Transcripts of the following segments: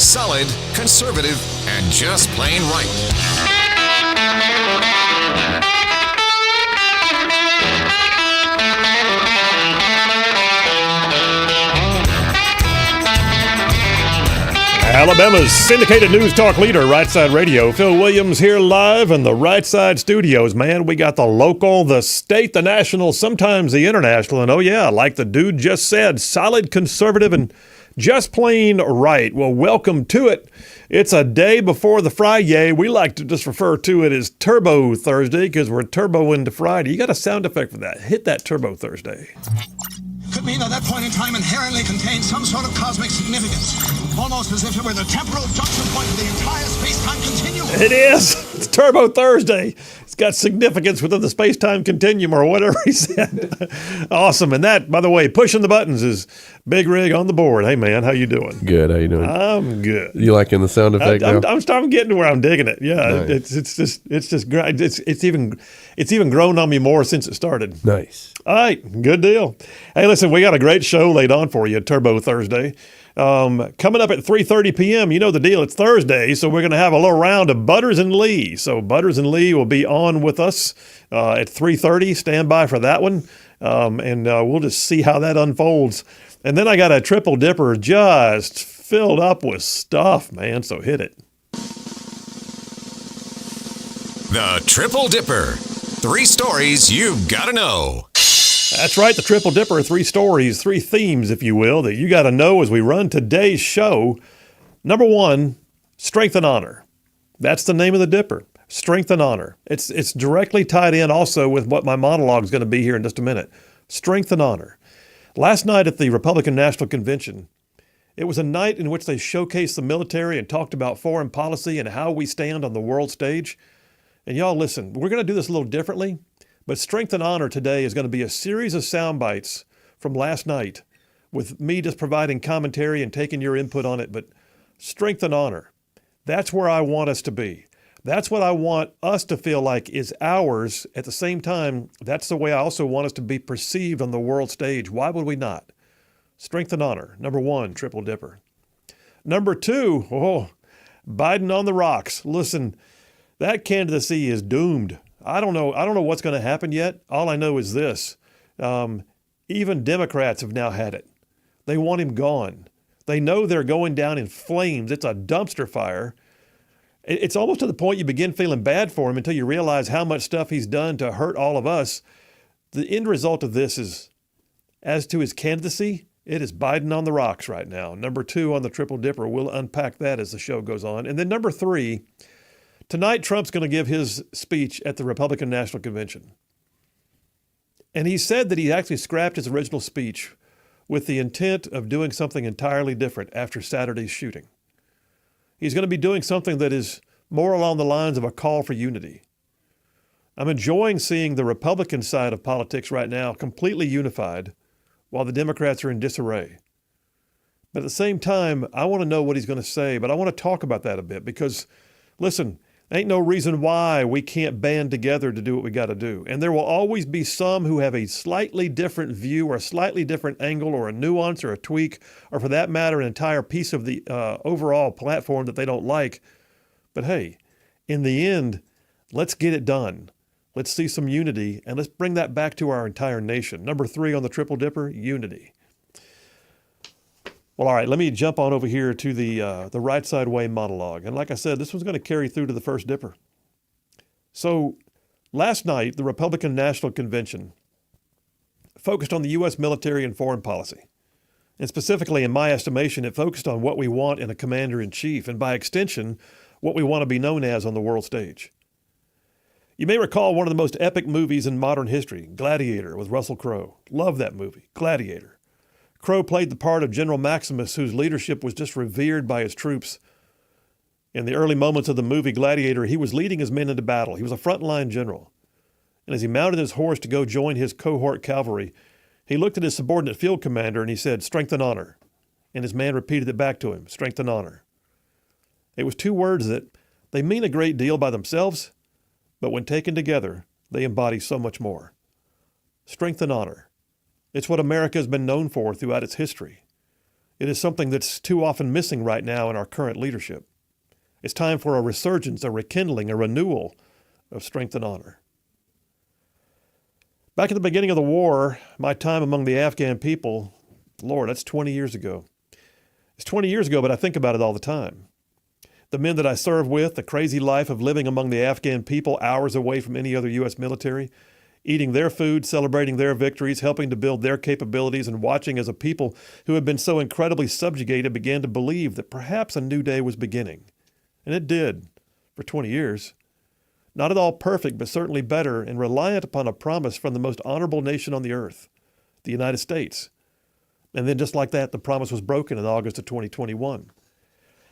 solid, conservative, and just plain right. Alabama's syndicated news talk leader, Rightside Radio. Phil Williams here live in the Rightside studios. Man, we got the local, the state, the national, sometimes the international. And oh yeah, like the dude just said, solid, conservative, and just plain right. Well, welcome to it. It's a day before the Friday. We like to just refer to it as Turbo Thursday because we're turbo into Friday. You got a sound effect for that. Hit that Turbo Thursday. Could mean that point in time inherently contains some sort of cosmic significance, almost as if it were the temporal junction point of the entire space-time continuum. It is. It's Turbo Thursday. It's got significance within the space-time continuum or whatever he said. Awesome. And that, by the way, pushing the buttons is Big Rig on the board. Hey, man, how you doing? Good. How you doing? I'm good. You liking the sound effect now? I'm getting to where I'm digging it. Yeah, nice. It's even grown on me more since it started. Nice. All right, good deal. Hey, listen, we got a great show laid on for you, Turbo Thursday. Coming up at 3:30 p.m., you know the deal. It's Thursday, so we're going to have a little round of Butters and Lee. So Butters and Lee will be on with us at 3:30. Stand by for that one, and we'll just see how that unfolds. And then I got a triple dipper just filled up with stuff, man, so hit it. The Triple Dipper. 3 stories you've got to know. That's right, the Triple Dipper, 3 stories, 3 themes, if you will, that you got to know as we run today's show. Number 1, strength and honor. That's the name of the Dipper, strength and honor. It's directly tied in also with what my monologue is going to be here in just a minute. Strength and honor. Last night at the Republican National Convention, it was a night in which they showcased the military and talked about foreign policy and how we stand on the world stage. And y'all listen, we're going to do this a little differently. But Strength and Honor today is going to be a series of sound bites from last night with me just providing commentary and taking your input on it. But Strength and Honor, that's where I want us to be. That's what I want us to feel like is ours. At the same time, that's the way I also want us to be perceived on the world stage. Why would we not? Strength and Honor, number 1, Triple Dipper. Number 2, Biden on the rocks. Listen, that candidacy is doomed. I don't know what's going to happen yet. All I know is this. Even Democrats have now had it. They want him gone. They know they're going down in flames. It's a dumpster fire. It's almost to the point you begin feeling bad for him until you realize how much stuff he's done to hurt all of us. The end result of this is, as to his candidacy, it is Biden on the rocks right now. Number 2 on the Triple Dipper. We'll unpack that as the show goes on. And then number 3, tonight, Trump's going to give his speech at the Republican National Convention. And he said that he actually scrapped his original speech with the intent of doing something entirely different after Saturday's shooting. He's going to be doing something that is more along the lines of a call for unity. I'm enjoying seeing the Republican side of politics right now completely unified while the Democrats are in disarray. But at the same time, I want to know what he's going to say, but I want to talk about that a bit because, listen, ain't no reason why we can't band together to do what we got to do. And there will always be some who have a slightly different view or a slightly different angle or a nuance or a tweak, or for that matter, an entire piece of the overall platform that they don't like. But hey, in the end, let's get it done. Let's see some unity, and let's bring that back to our entire nation. Number 3 on the Triple Dipper, unity. Well, all right, let me jump on over here to the Right Side Way monologue. And like I said, this one's going to carry through to the first dipper. So last night, the Republican National Convention focused on the U.S. military and foreign policy. And specifically, in my estimation, it focused on what we want in a commander-in-chief, and by extension, what we want to be known as on the world stage. You may recall one of the most epic movies in modern history, Gladiator, with Russell Crowe. Love that movie, Gladiator. Crowe played the part of General Maximus, whose leadership was just revered by his troops. In the early moments of the movie Gladiator, he was leading his men into battle. He was a frontline general. And as he mounted his horse to go join his cohort cavalry, he looked at his subordinate field commander and he said, "Strength and honor." And his man repeated it back to him, "Strength and honor." It was 2 words that they mean a great deal by themselves, but when taken together, they embody so much more. Strength and honor. It's what America has been known for throughout its history. It is something that's too often missing right now in our current leadership. It's time for a resurgence, a rekindling, a renewal of strength and honor. Back at the beginning of the war, my time among the Afghan people, Lord, that's 20 years ago. It's 20 years ago, but I think about it all the time. The men that I served with, the crazy life of living among the Afghan people hours away from any other U.S. military, eating their food, celebrating their victories, helping to build their capabilities, and watching as a people who had been so incredibly subjugated began to believe that perhaps a new day was beginning. And it did, for 20 years. Not at all perfect, but certainly better, and reliant upon a promise from the most honorable nation on the earth, the United States. And then just like that, the promise was broken in August of 2021.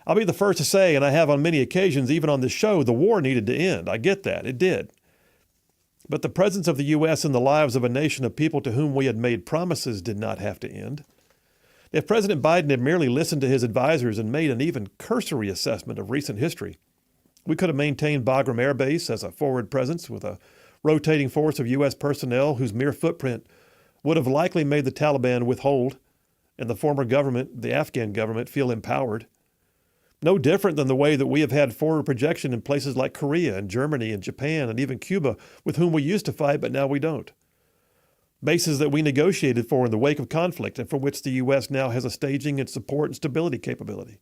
I'll be the first to say, and I have on many occasions, even on this show, the war needed to end. I get that. It did. But the presence of the U.S. in the lives of a nation of people to whom we had made promises did not have to end. If President Biden had merely listened to his advisors and made an even cursory assessment of recent history, we could have maintained Bagram Air Base as a forward presence with a rotating force of U.S. personnel whose mere footprint would have likely made the Taliban withhold and the former government, the Afghan government, feel empowered. No different than the way that we have had forward projection in places like Korea and Germany and Japan and even Cuba, with whom we used to fight, but now we don't. Bases that we negotiated for in the wake of conflict and for which the U.S. now has a staging and support and stability capability.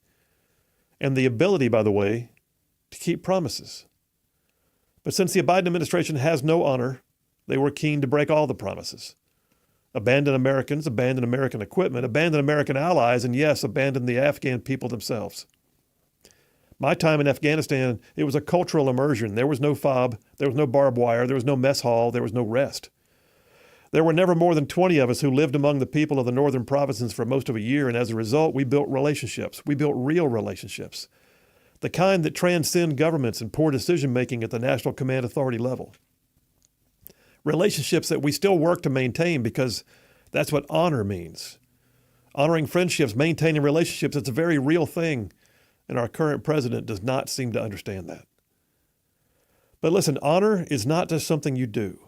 And the ability, by the way, to keep promises. But since the Biden administration has no honor, they were keen to break all the promises. Abandon Americans, abandon American equipment, abandon American allies, and yes, abandon the Afghan people themselves. My time in Afghanistan, it was a cultural immersion. There was no fob, there was no barbed wire, there was no mess hall, there was no rest. There were never more than 20 of us who lived among the people of the northern provinces for most of a year, and as a result, we built relationships. We built real relationships. The kind that transcend governments and poor decision-making at the national command authority level. Relationships that we still work to maintain because that's what honor means. Honoring friendships, maintaining relationships, it's a very real thing. And our current president does not seem to understand that. But listen, honor is not just something you do.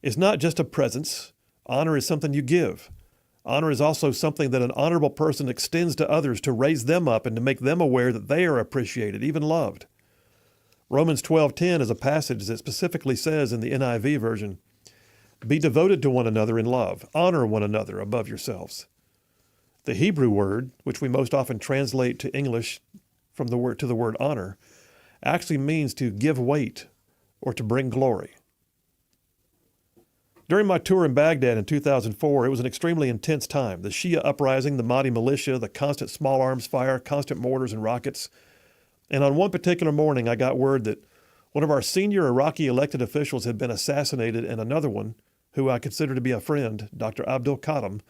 It's not just a presence. Honor is something you give. Honor is also something that an honorable person extends to others to raise them up and to make them aware that they are appreciated, even loved. Romans 12:10 is a passage that specifically says in the NIV version, "Be devoted to one another in love. Honor one another above yourselves." The Hebrew word, which we most often translate to English from the word honor, actually means to give weight or to bring glory. During my tour in Baghdad in 2004, it was an extremely intense time. The Shia uprising, the Mahdi militia, the constant small arms fire, constant mortars and rockets. And on one particular morning, I got word that one of our senior Iraqi elected officials had been assassinated, and another one, who I consider to be a friend, Dr. Abdul Khatam,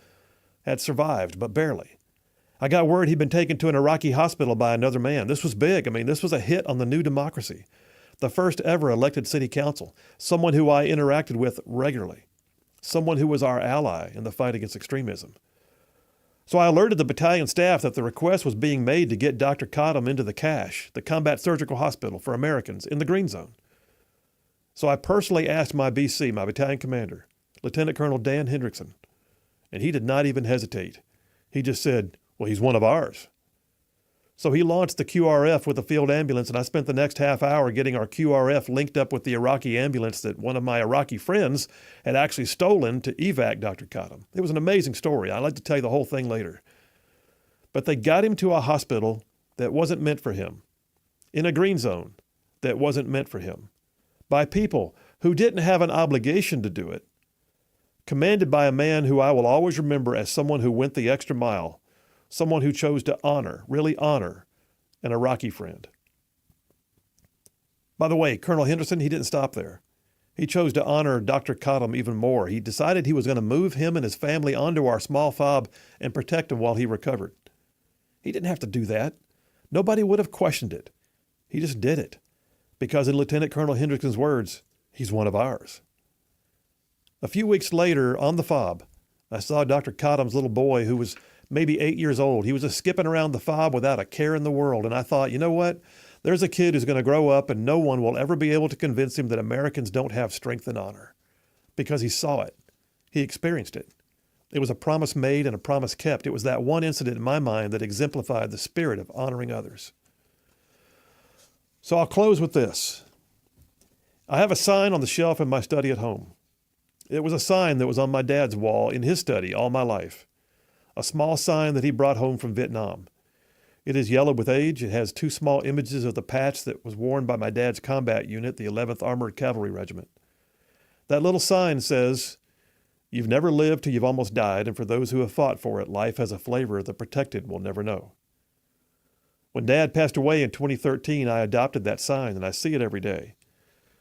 had survived, but barely. I got word he'd been taken to an Iraqi hospital by another man. This was big. I mean, this was a hit on the new democracy. The first ever elected city council, someone who I interacted with regularly, someone who was our ally in the fight against extremism. So I alerted the battalion staff that the request was being made to get Dr. Khatam into the CASH, the Combat Surgical Hospital for Americans, in the Green Zone. So I personally asked my BC, my battalion commander, Lieutenant Colonel Dan Hendrickson, and he did not even hesitate. He just said, "Well, he's one of ours." So he launched the QRF with a field ambulance, and I spent the next half hour getting our QRF linked up with the Iraqi ambulance that one of my Iraqi friends had actually stolen to evac Dr. Khatam. It was an amazing story. I'd like to tell you the whole thing later. But they got him to a hospital that wasn't meant for him, in a green zone that wasn't meant for him, by people who didn't have an obligation to do it, commanded by a man who I will always remember as someone who went the extra mile, someone who chose to honor, really honor, an Iraqi friend. By the way, Colonel Henderson, he didn't stop there. He chose to honor Dr. Khatam even more. He decided he was going to move him and his family onto our small fob and protect him while he recovered. He didn't have to do that. Nobody would have questioned it. He just did it. Because in Lieutenant Colonel Hendrickson's words, he's one of ours. A few weeks later, on the fob, I saw Dr. Khatam's little boy who was maybe 8 years old. He was just skipping around the fob without a care in the world. And I thought, you know what? There's a kid who's going to grow up and no one will ever be able to convince him that Americans don't have strength and honor. Because he saw it. He experienced it. It was a promise made and a promise kept. It was that one incident in my mind that exemplified the spirit of honoring others. So I'll close with this. I have a sign on the shelf in my study at home. It was a sign that was on my dad's wall in his study all my life. A small sign that he brought home from Vietnam. It is yellow with age. It has 2 small images of the patch that was worn by my dad's combat unit, the 11th Armored Cavalry Regiment. That little sign says, "You've never lived till you've almost died, and for those who have fought for it, life has a flavor the protected will never know." When Dad passed away in 2013, I adopted that sign, and I see it every day.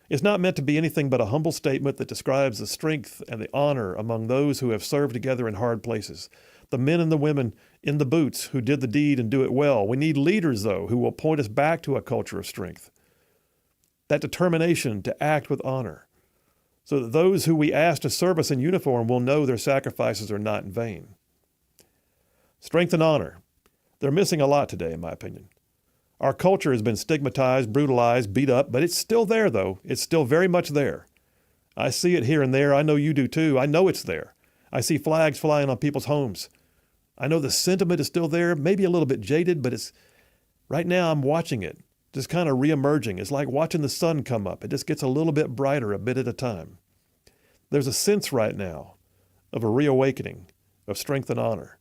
It's not meant to be anything but a humble statement that describes the strength and the honor among those who have served together in hard places. The men and the women in the boots who did the deed and do it well. We need leaders, though, who will point us back to a culture of strength. That determination to act with honor, so that those who we ask to serve us in uniform will know their sacrifices are not in vain. Strength and honor. They're missing a lot today, in my opinion. Our culture has been stigmatized, brutalized, beat up, but it's still there, though. It's still very much there. I see it here and there. I know you do, too. I know it's there. I see flags flying on people's homes. I know the sentiment is still there, maybe a little bit jaded, but it's right now I'm watching it, just kind of reemerging. It's like watching the sun come up. It just gets a little bit brighter a bit at a time. There's a sense right now of a reawakening of strength and honor.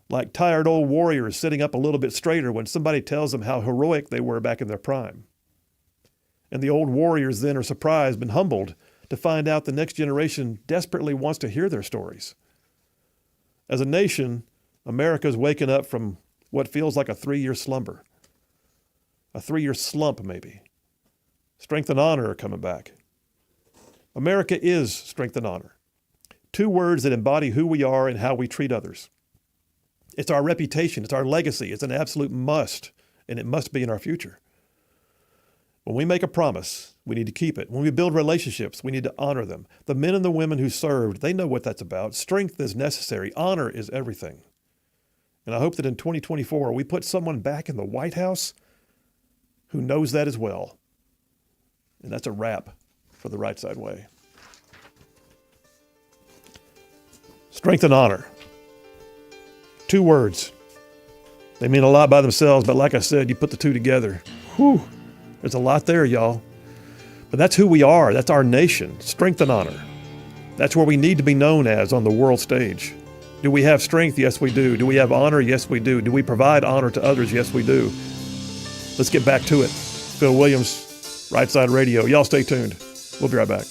Like tired old warriors sitting up a little bit straighter when somebody tells them how heroic they were back in their prime. And the old warriors then are surprised and humbled to find out the next generation desperately wants to hear their stories. As a nation, America's waking up from what feels like a 3-year slumber. A 3-year slump, maybe. Strength and honor are coming back. America is strength and honor. 2 words that embody who we are and how we treat others. It's our reputation. It's our legacy. It's an absolute must, and it must be in our future. When we make a promise, we need to keep it. When we build relationships, we need to honor them. The men and the women who served, they know what that's about. Strength is necessary. Honor is everything. And I hope that in 2024, we put someone back in the White House who knows that as well. And that's a wrap for the Rightside Way. Strength and honor. 2 words. They mean a lot by themselves, but like I said, you put the 2 together. Whew, there's a lot there, y'all. But that's who we are. That's our nation. Strength and honor. That's where we need to be known as on the world stage. Do we have strength? Yes, we do. Do we have honor? Yes, we do. Do we provide honor to others? Yes, we do. Let's get back to it. Phil Williams, Rightside Radio. Y'all stay tuned. We'll be right back.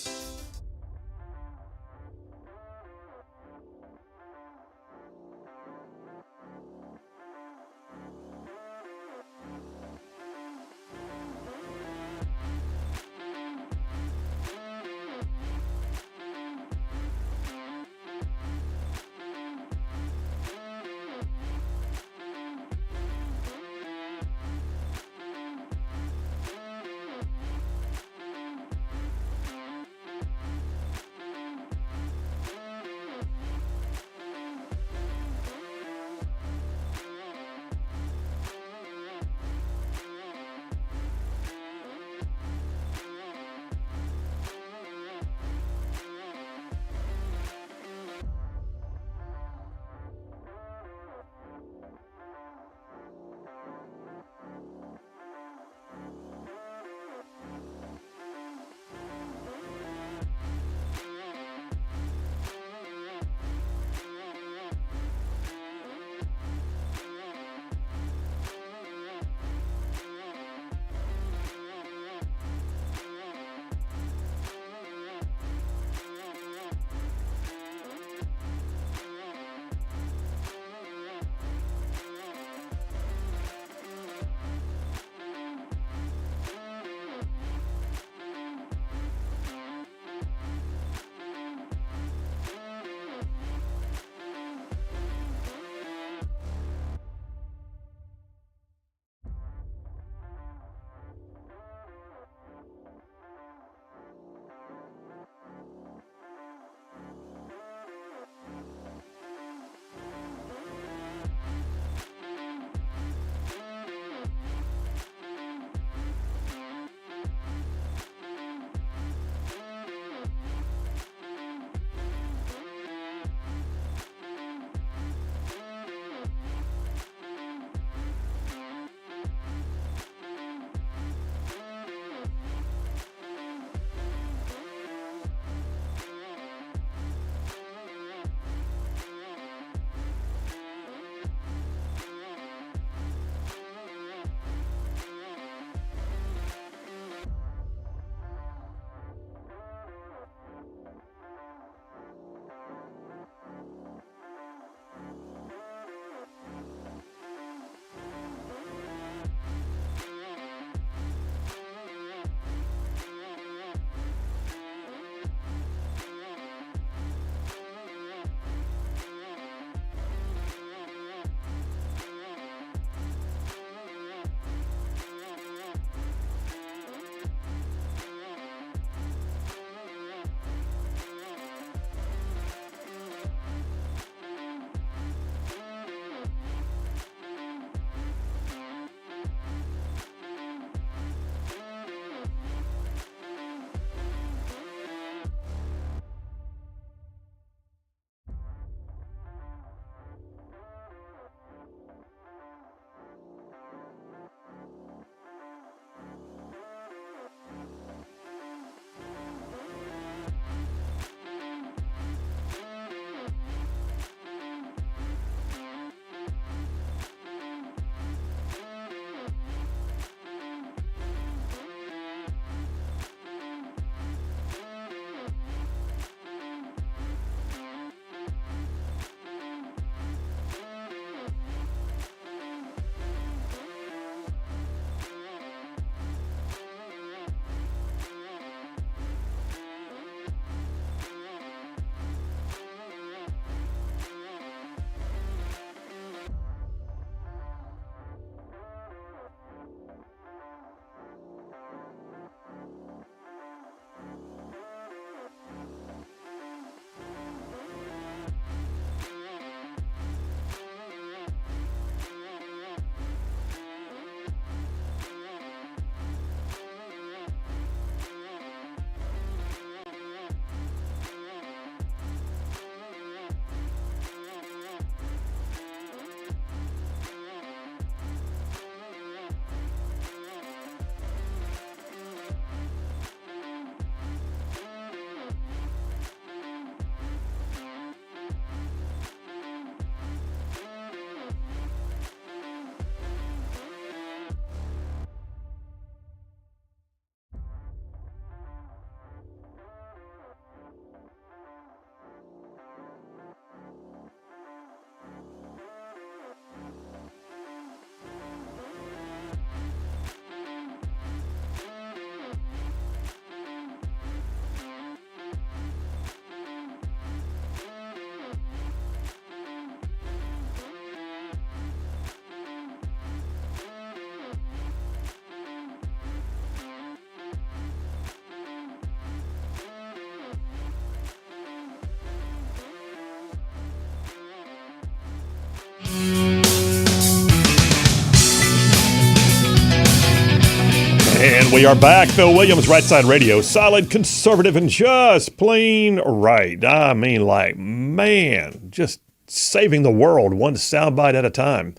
And we are back. Phil Williams, Rightside Radio. Solid, conservative, and just plain right. I mean, like, man, just saving the world one soundbite at a time.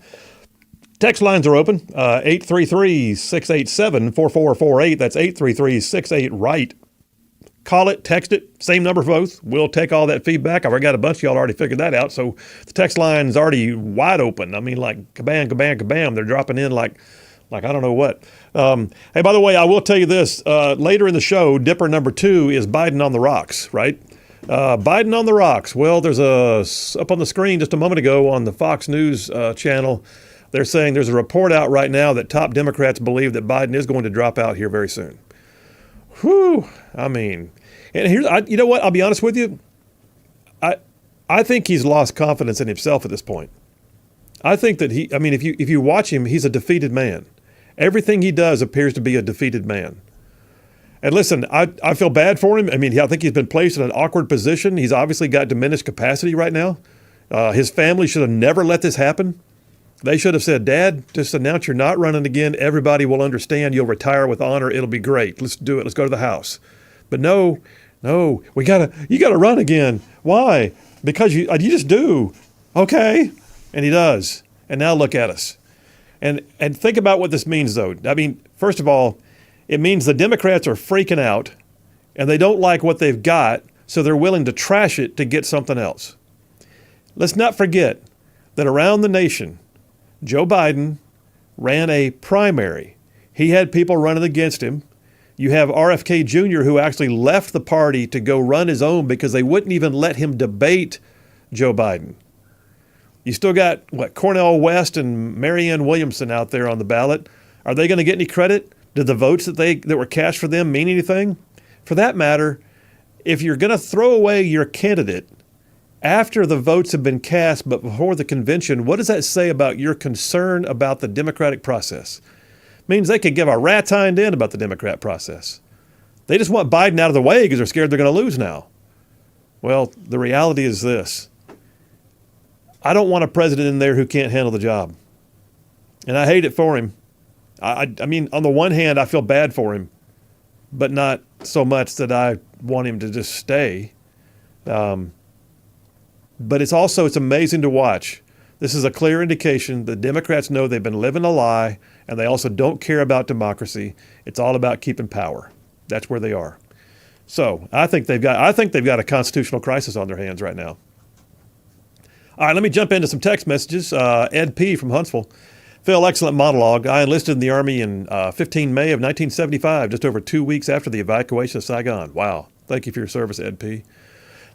Text lines are open. 833-687-4448. That's 833-68-RIGHT. Call it, text it, same number for both. We'll take all that feedback. I've got a bunch of y'all already figured that out. So the text line's already wide open. I mean, like, kabam, kabam, kabam. They're dropping in like I don't know what. Hey, by the way, I will tell you this. Later in the show, Dipper number 2 is Biden on the rocks, right? Biden on the rocks. Well, there's up on the screen just a moment ago on the Fox News channel, they're saying there's a report out right now that top Democrats believe that Biden is going to drop out here very soon. Whew. I mean, and here's, you know what? I'll be honest with you. I think he's lost confidence in himself at this point. I think that if you watch him, he's a defeated man. Everything he does appears to be a defeated man. And listen, I feel bad for him. I mean, I think he's been placed in an awkward position. He's obviously got diminished capacity right now. His family should have never let this happen. They should have said, Dad, just announce you're not running again. Everybody will understand. You'll retire with honor. It'll be great. Let's do it. Let's go to the House. But no, you gotta run again. Why? Because you just do. Okay. And he does. And now look at us. And think about what this means, though. I mean, first of all, it means the Democrats are freaking out and they don't like what they've got, so they're willing to trash it to get something else. Let's not forget that around the nation, Joe Biden ran a primary. He had people running against him. You have RFK Jr., who actually left the party to go run his own because they wouldn't even let him debate Joe Biden. You still got, Cornel West and Marianne Williamson out there on the ballot. Are they going to get any credit? Did the votes that were cast for them mean anything? For that matter, if you're going to throw away your candidate after the votes have been cast but before the convention, what does that say about your concern about the democratic process? It means they could give a rat's hind end about the Democrat process. They just want Biden out of the way because they're scared they're going to lose now. Well, the reality is this. I don't want a president in there who can't handle the job. And I hate it for him. I mean, on the one hand, I feel bad for him, but not so much that I want him to just stay. But it's amazing to watch. This is a clear indication the Democrats know they've been living a lie, and they also don't care about democracy. It's all about keeping power. That's where they are. So I think they've got a constitutional crisis on their hands right now. All right, let me jump into some text messages. Ed P. from Huntsville. Phil, excellent monologue. I enlisted in the Army in 15 May of 1975, just over 2 weeks after the evacuation of Saigon. Wow. Thank you for your service, Ed P.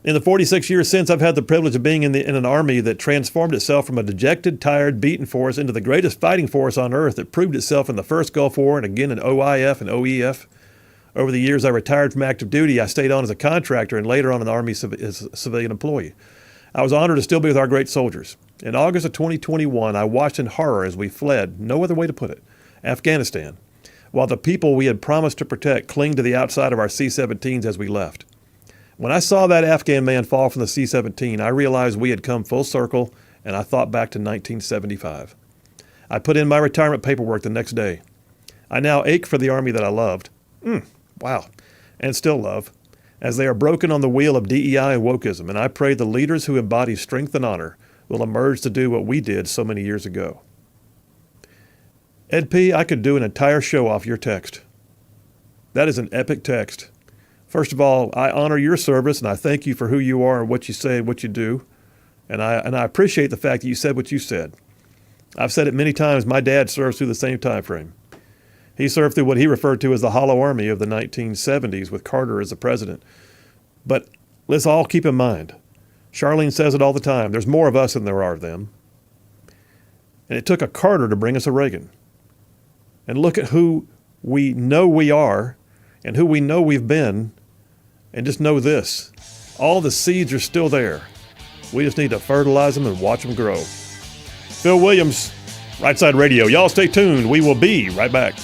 In the 46 years since, I've had the privilege of being in an Army that transformed itself from a dejected, tired, beaten force into the greatest fighting force on earth that proved itself in the first Gulf War and again in OIF and OEF. Over the years I retired from active duty, I stayed on as a contractor and later on in the Army as a civilian employee. I was honored to still be with our great soldiers. In August of 2021, I watched in horror as we fled, no other way to put it, Afghanistan, while the people we had promised to protect clinged to the outside of our C-17s as we left. When I saw that Afghan man fall from the C-17, I realized we had come full circle, and I thought back to 1975. I put in my retirement paperwork the next day. I now ache for the Army that I loved. Wow. And still love, as they are broken on the wheel of DEI and wokeism, and I pray the leaders who embody strength and honor will emerge to do what we did so many years ago. Ed P., I could do an entire show off your text. That is an epic text. First of all, I honor your service, and I thank you for who you are and what you say and what you do. And I appreciate the fact that you said what you said. I've said it many times. My dad served through the same time frame. He served through what he referred to as the Hollow Army of the 1970s with Carter as the president. But let's all keep in mind, Charlene says it all the time, there's more of us than there are of them. And it took a Carter to bring us a Reagan. And look at who we know we are and who we know we've been, and just know this, all the seeds are still there. We just need to fertilize them and watch them grow. Phil Williams, Rightside Radio. Y'all stay tuned. We will be right back.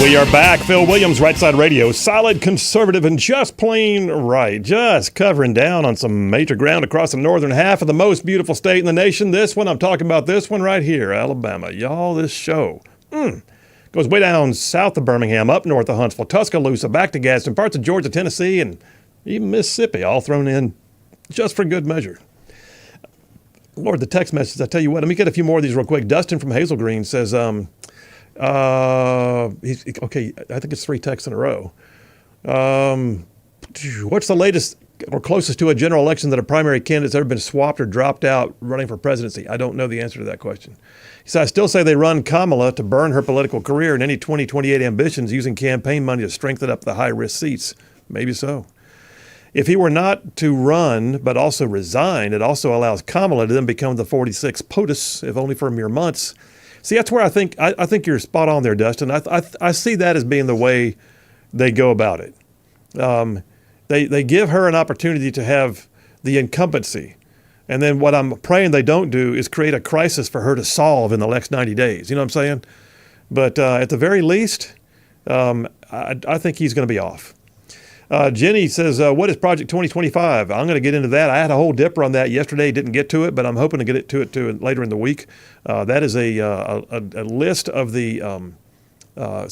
We are back. Phil Williams, Rightside Radio. Solid, conservative, and just plain right. Just covering down on some major ground across the northern half of the most beautiful state in the nation. This one, I'm talking about this one right here, Alabama. Y'all, this show goes way down south of Birmingham, up north of Huntsville, Tuscaloosa, back to Gadsden, parts of Georgia, Tennessee, and even Mississippi, all thrown in just for good measure. Lord, the text message, I tell you what, let me get a few more of these real quick. Dustin from Hazel Green says, okay, I think it's 3 texts in a row. What's the latest or closest to a general election that a primary candidate's ever been swapped or dropped out running for presidency? I don't know the answer to that question. He said, I still say they run Kamala to burn her political career and any 2028 ambitions using campaign money to strengthen up the high-risk seats. Maybe so. If he were not to run, but also resign, it also allows Kamala to then become the 46th POTUS, if only for mere months. See, that's where I think you're spot on there, Dustin. I see that as being the way they go about it. They give her an opportunity to have the incumbency. And then what I'm praying they don't do is create a crisis for her to solve in the next 90 days. You know what I'm saying? But at the very least, I think he's going to be off. Jenny says, what is Project 2025? I'm going to get into that. I had a whole dipper on that yesterday, didn't get to it, but I'm hoping to get to it later in the week. That is a list of the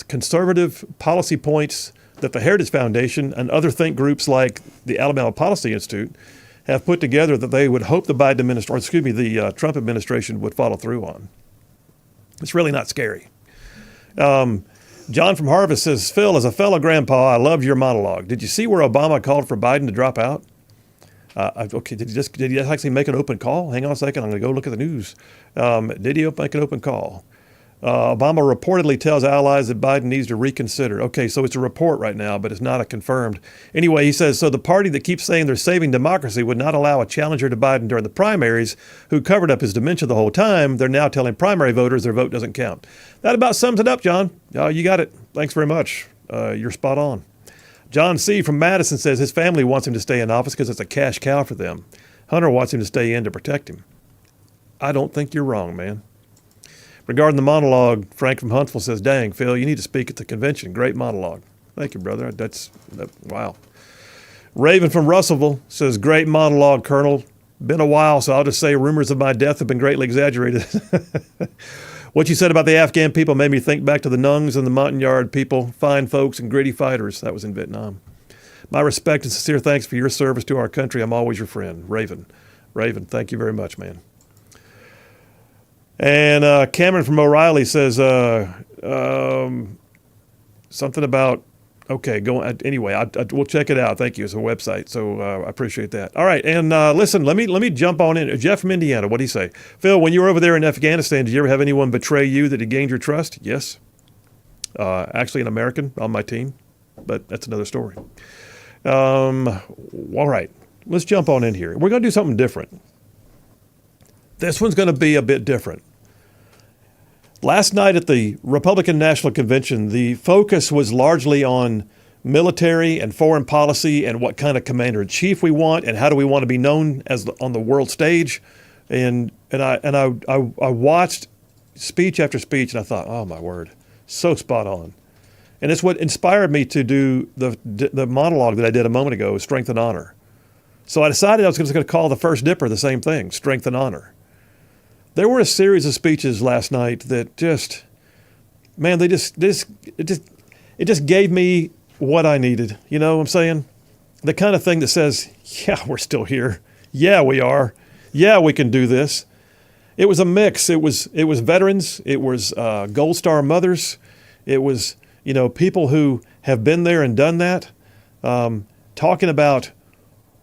conservative policy points that the Heritage Foundation and other think groups like the Alabama Policy Institute have put together that they would hope the the Trump administration would follow through on. It's really not scary. John from Harvest says, Phil, as a fellow grandpa, I loved your monologue. Did you see where Obama called for Biden to drop out? Okay, did he actually make an open call? Hang on a second, I'm going to go look at the news. Did he make an open call? Obama reportedly tells allies that Biden needs to reconsider. Okay, so it's a report right now, but it's not a confirmed. Anyway, he says, so the party that keeps saying they're saving democracy would not allow a challenger to Biden during the primaries who covered up his dementia the whole time. They're now telling primary voters their vote doesn't count. That about sums it up, John. You got it. Thanks very much. You're spot on. John C. from Madison says his family wants him to stay in office because it's a cash cow for them. Hunter wants him to stay in to protect him. I don't think you're wrong, man. Regarding the monologue, Frank from Huntsville says, dang, Phil, you need to speak at the convention. Great monologue. Thank you, brother. Wow. Raven from Russellville says, great monologue, Colonel. Been a while, so I'll just say rumors of my death have been greatly exaggerated. What you said about the Afghan people made me think back to the Nungs and the Montagnard people, fine folks and gritty fighters. That was in Vietnam. My respect and sincere thanks for your service to our country. I'm always your friend. Raven, thank you very much, man. And Cameron from O'Reilly says something about, okay, anyway, we'll check it out. Thank you. It's a website, so I appreciate that. All right, and listen, let me jump on in. Jeff from Indiana, what do you say? Phil, when you were over there in Afghanistan, did you ever have anyone betray you that had gained your trust? Yes. Actually, an American on my team, but that's another story. All right, let's jump on in here. We're going to do something different. This one's going to be a bit different. Last night at the Republican National Convention, the focus was largely on military and foreign policy and what kind of commander-in-chief we want and how do we want to be known as on the world stage. And I watched speech after speech and I thought, oh my word, so spot on. And it's what inspired me to do the monologue that I did a moment ago, Strength and Honor. So I decided I was just going to call the first dipper the same thing, Strength and Honor. There were a series of speeches last night that just gave me what I needed. You know what I'm saying? The kind of thing that says, yeah, we're still here. Yeah, we are. Yeah, we can do this. It was a mix. It was veterans. It was Gold Star mothers. It was, people who have been there and done that, talking about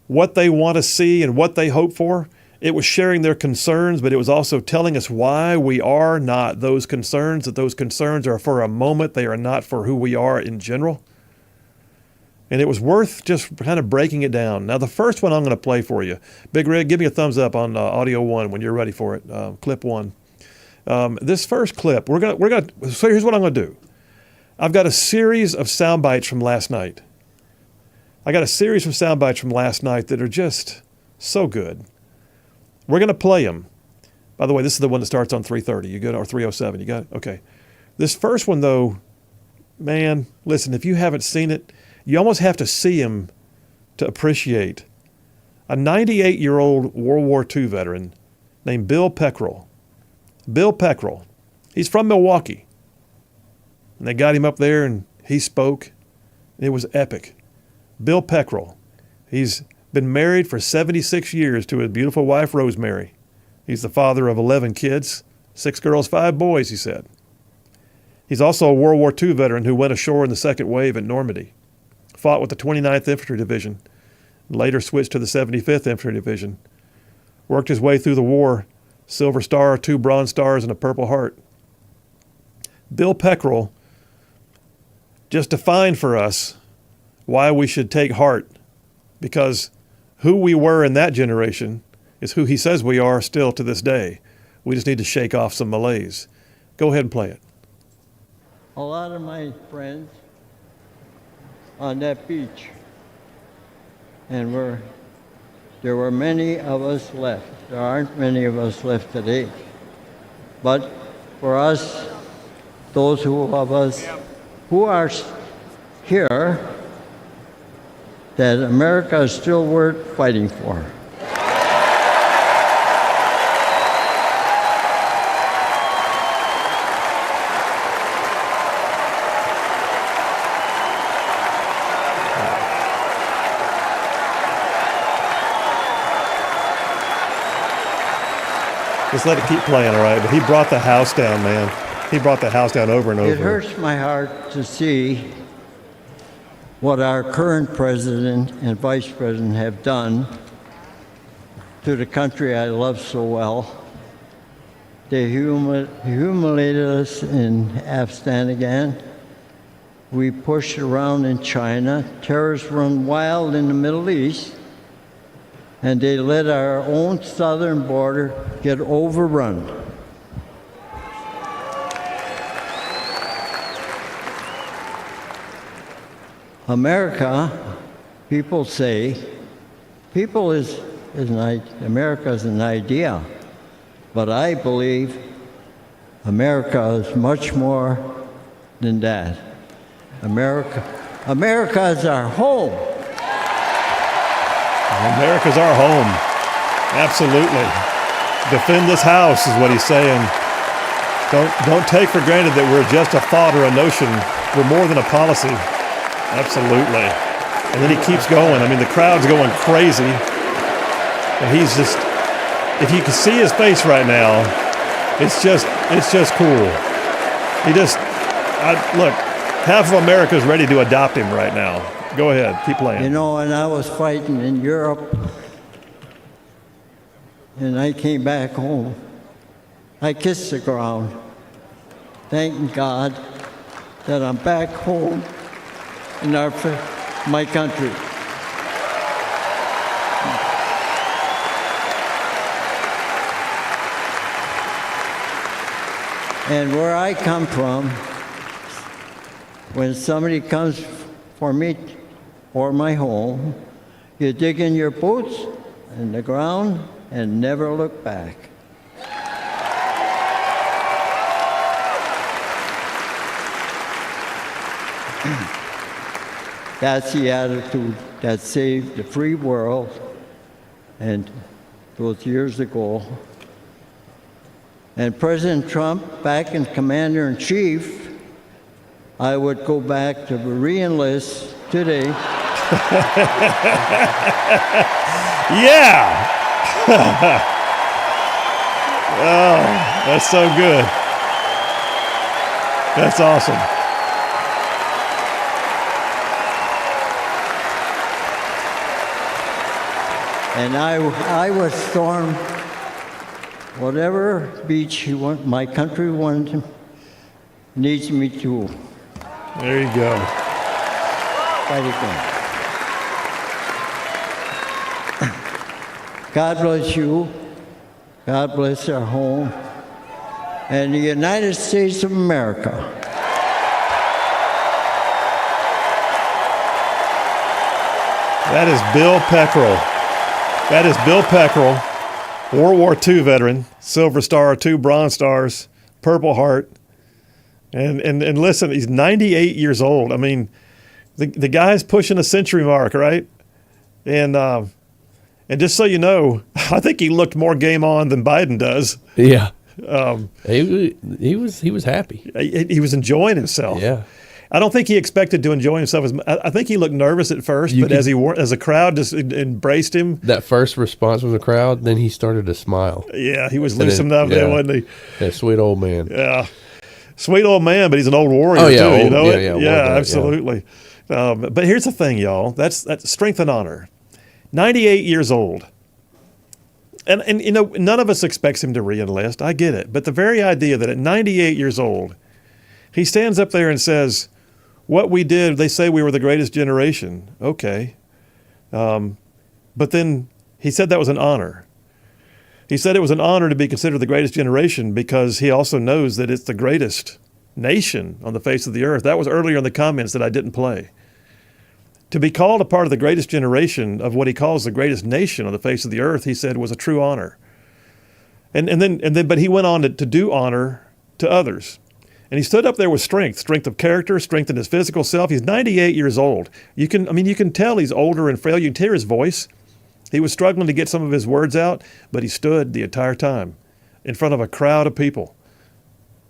what they want to see and what they hope for. It was sharing their concerns, but it was also telling us why we are not those concerns, that those concerns are for a moment. They are not for who we are in general. And it was worth just kind of breaking it down. Now, the first one I'm going to play for you. Big Rig, give me a thumbs up on audio 1 when you're ready for it, clip 1. This first clip, so here's what I'm going to do. I've got a series of sound bites from last night. that are just so good. We're going to play them. By the way, this is the one that starts on 3:30. You good? Or 3:07. You got it? Okay. This first one, though, man, listen, if you haven't seen it, you almost have to see him to appreciate. A 98-year-old World War II veteran named Bill Peckrell. Bill Peckrell. He's from Milwaukee. And they got him up there and he spoke. It was epic. Bill Peckrell. He's been married for 76 years to his beautiful wife, Rosemary. He's the father of 11 kids, 6 girls, 5 boys, he said. He's also a World War II veteran who went ashore in the second wave at Normandy, fought with the 29th Infantry Division, later switched to the 75th Infantry Division, worked his way through the war, Silver Star, 2 Bronze Stars, and a Purple Heart. Bill Peckrell just defined for us why we should take heart, because who we were in that generation is who he says we are still to this day. We just need to shake off some malaise. Go ahead and play it. A lot of my friends on that beach, and there were many of us left. There aren't many of us left today. But for us, those of us who are here, that America is still worth fighting for. Just let it keep playing, all right? But he brought the house down, man. He brought the house down over and over. It hurts my heart to see what our current president and vice president have done to the country I love so well. They humiliated us in Afghanistan. We pushed around in China. Terrorists run wild in the Middle East. And they let our own southern border get overrun. America, people say, America is an idea, but I believe America is much more than that. America is our home. America's our home. Absolutely. Defend this house is what he's saying. Don't take for granted that we're just a thought or a notion. We're more than a policy. Absolutely. And then he keeps going. I mean, the crowd's going crazy. And he's just, if you can see his face right now, it's just cool. Look, half of America is ready to adopt him right now. Go ahead, keep playing. You know, when I was fighting in Europe, and I came back home, I kissed the ground, thanking God that I'm back home in my country. And where I come from, when somebody comes for me or my home, you dig in your boots in the ground and never look back. That's the attitude that saved the free world, and those years ago. And President Trump, back in Commander-in-Chief, I would go back to re-enlist today. Yeah! Oh, that's so good. That's awesome. And I would storm whatever beach my country needs me to. There you go. Fight again. God bless you. God bless our home. And the United States of America. That is Bill Peckrell. That is Bill Peckrell, World War II veteran, Silver Star, 2 Bronze Stars, Purple Heart. And listen, he's 98 years old. I mean, the guy's pushing a century mark, right? And just so you know, I think he looked more game on than Biden does. Yeah. He was happy. He was enjoying himself. Yeah. I don't think he expected to enjoy himself as much. I think he looked nervous at first, but as the crowd just embraced him. That first response from the crowd, then he started to smile. Yeah, he was loosened up there, wasn't he? That sweet old man. Yeah. Sweet old man, but he's an old warrior too. You know it? Yeah, absolutely. Yeah. But here's the thing, y'all. That's strength and honor. 98 years old. And you know, none of us expects him to re-enlist. I get it. But the very idea that at 98 years old, he stands up there and says, what we did, they say we were the greatest generation. Okay. But then he said that was an honor. He said it was an honor to be considered the greatest generation because he also knows that it's the greatest nation on the face of the earth. That was earlier in the comments that I didn't play. To be called a part of the greatest generation of what he calls the greatest nation on the face of the earth, he said, was a true honor. And then, but he went on to do honor to others. And he stood up there with strength of character, strength in his physical self. He's 98 years old. You can tell he's older and frail. You can hear his voice. He was struggling to get some of his words out, but he stood the entire time in front of a crowd of people.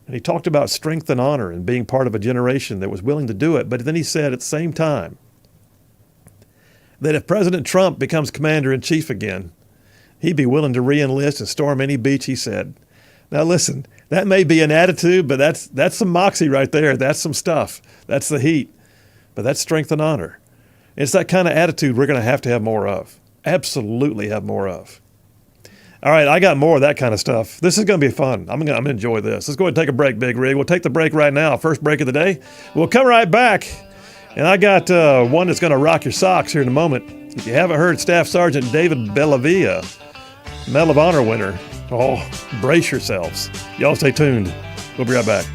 And he talked about strength and honor and being part of a generation that was willing to do it. But then he said at the same time that if President Trump becomes commander-in-chief again, he'd be willing to re-enlist and storm any beach, he said. Now listen, that may be an attitude, but that's some moxie right there. That's some stuff. That's the heat. But that's strength and honor. It's that kind of attitude we're going to have more of. Absolutely have more of. All right, I got more of that kind of stuff. This is going to be fun. I'm going to enjoy this. Let's go ahead and take a break, Big Rig. We'll take the break right now. First break of the day. We'll come right back. And I got one that's going to rock your socks here in a moment. If you haven't heard, Staff Sergeant David Bellavia, Medal of Honor winner. Oh, brace yourselves. Y'all stay tuned. We'll be right back.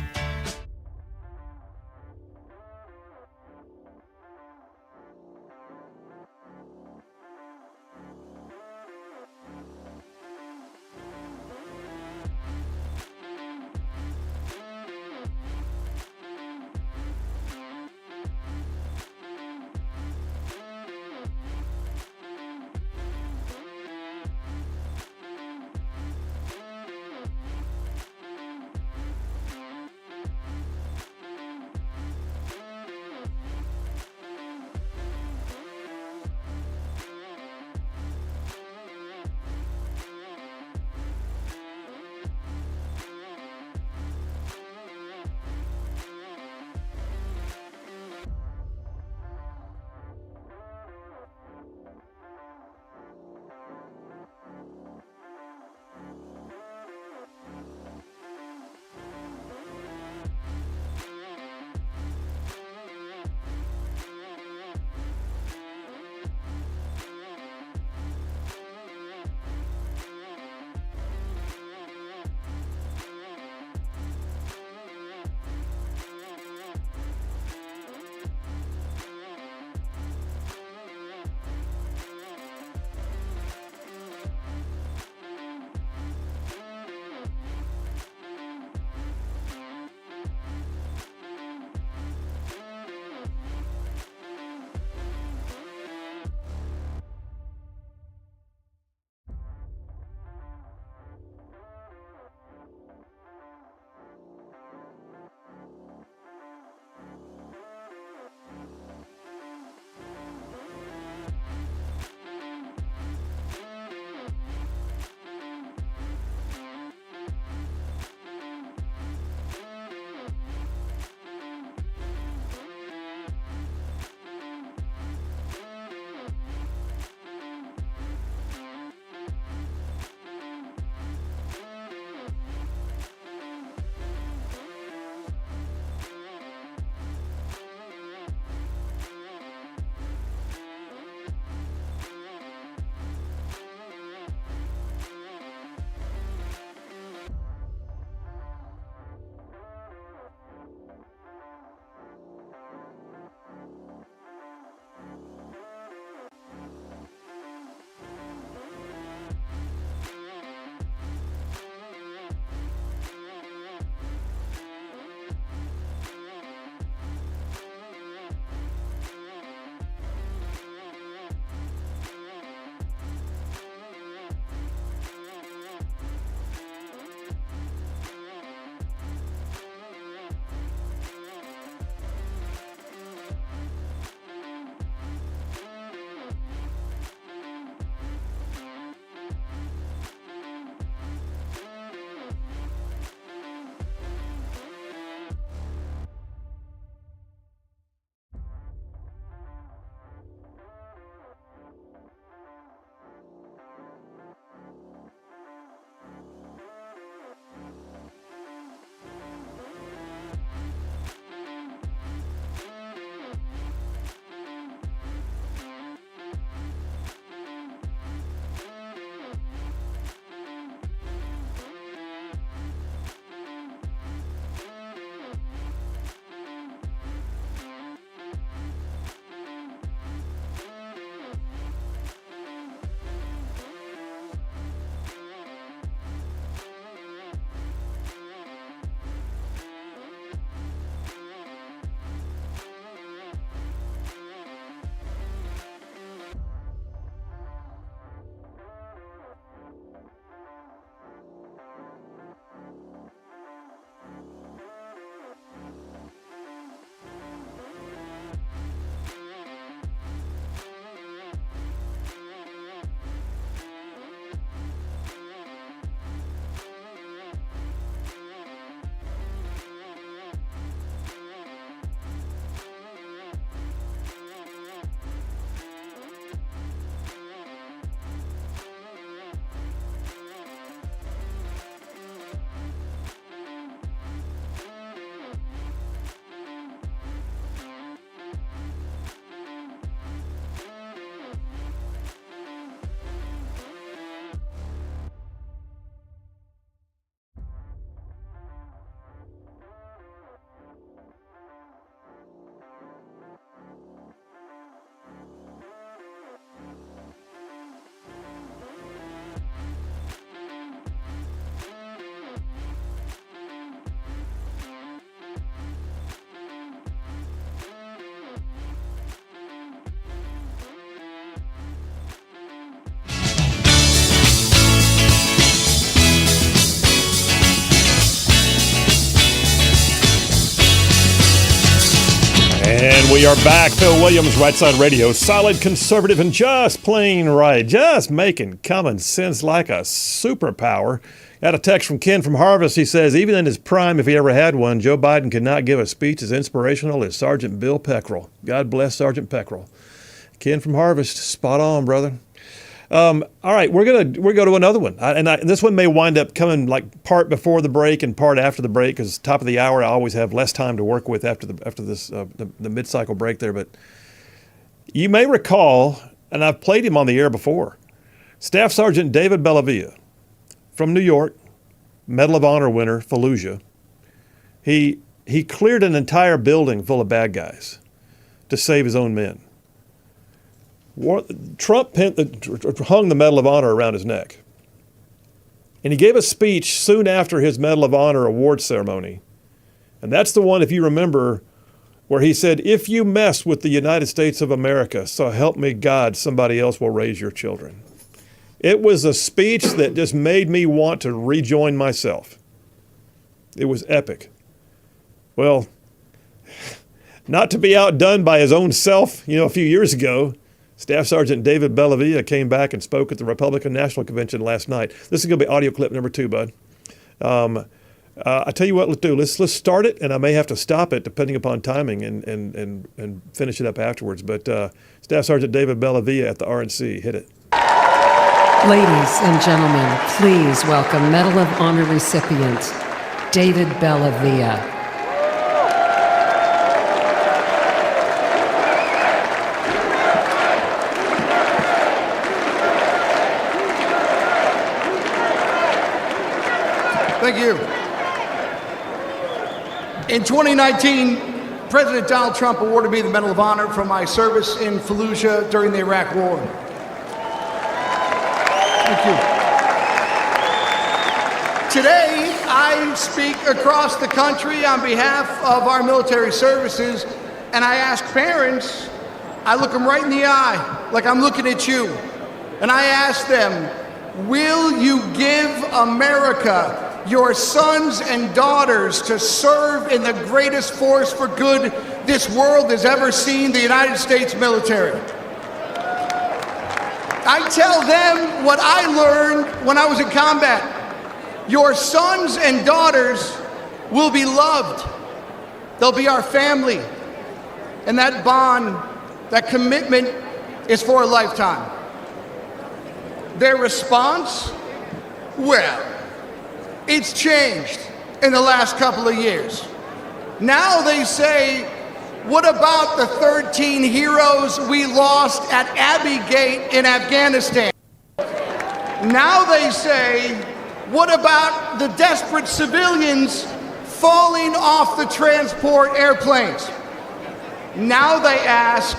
And we are back. Phil Williams, Rightside Radio. Solid, conservative, and just plain right. Just making common sense like a superpower. Got a text from Ken from Harvest. He says, even in his prime, if he ever had one, Joe Biden could not give a speech as inspirational as Sergeant Bill Peckrell. God bless Sergeant Peckrell. Ken from Harvest. Spot on, brother. All right, we're go to another one, this one may wind up coming like part before the break and part after the break, because top of the hour I always have less time to work with after the mid-cycle break there. But you may recall, and I've played him on the air before, Staff Sergeant David Bellavia from New York, Medal of Honor winner, Fallujah. He cleared an entire building full of bad guys to save his own men. Trump hung the Medal of Honor around his neck. And he gave a speech soon after his Medal of Honor award ceremony. And that's the one, if you remember, where he said, if you mess with the United States of America, so help me God, somebody else will raise your children. It was a speech that just made me want to rejoin myself. It was epic. Well, not to be outdone by his own self, a few years ago, Staff Sergeant David Bellavia came back and spoke at the Republican National Convention last night. This is going to be audio clip number 2, bud. I tell you what, let's do. Let's start it, and I may have to stop it depending upon timing and finish it up afterwards. But Staff Sergeant David Bellavia at the RNC, hit it. Ladies and gentlemen, please welcome Medal of Honor recipient David Bellavia. Thank you. In 2019, President Donald Trump awarded me the Medal of Honor for my service in Fallujah during the Iraq War. Thank you. Today, I speak across the country on behalf of our military services, and I ask parents, I look them right in the eye, like I'm looking at you, and I ask them, will you give America your sons and daughters to serve in the greatest force for good this world has ever seen, the United States military? I tell them what I learned when I was in combat. Your sons and daughters will be loved. They'll be our family. And that bond, that commitment is for a lifetime. Their response? Well, it's changed in the last couple of years. Now they say, what about the 13 heroes we lost at Abbey Gate in Afghanistan? Now they say, what about the desperate civilians falling off the transport airplanes? Now they ask,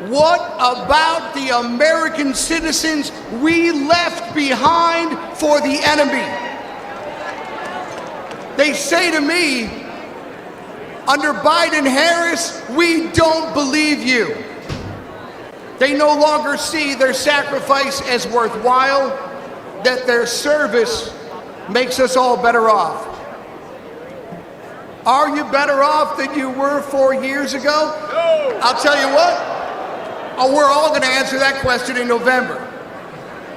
what about the American citizens we left behind for the enemy? They say to me, under Biden-Harris, we don't believe you. They no longer see their sacrifice as worthwhile, that their service makes us all better off. Are you better off than you were 4 years ago? No. I'll tell you what, we're all going to answer that question in November.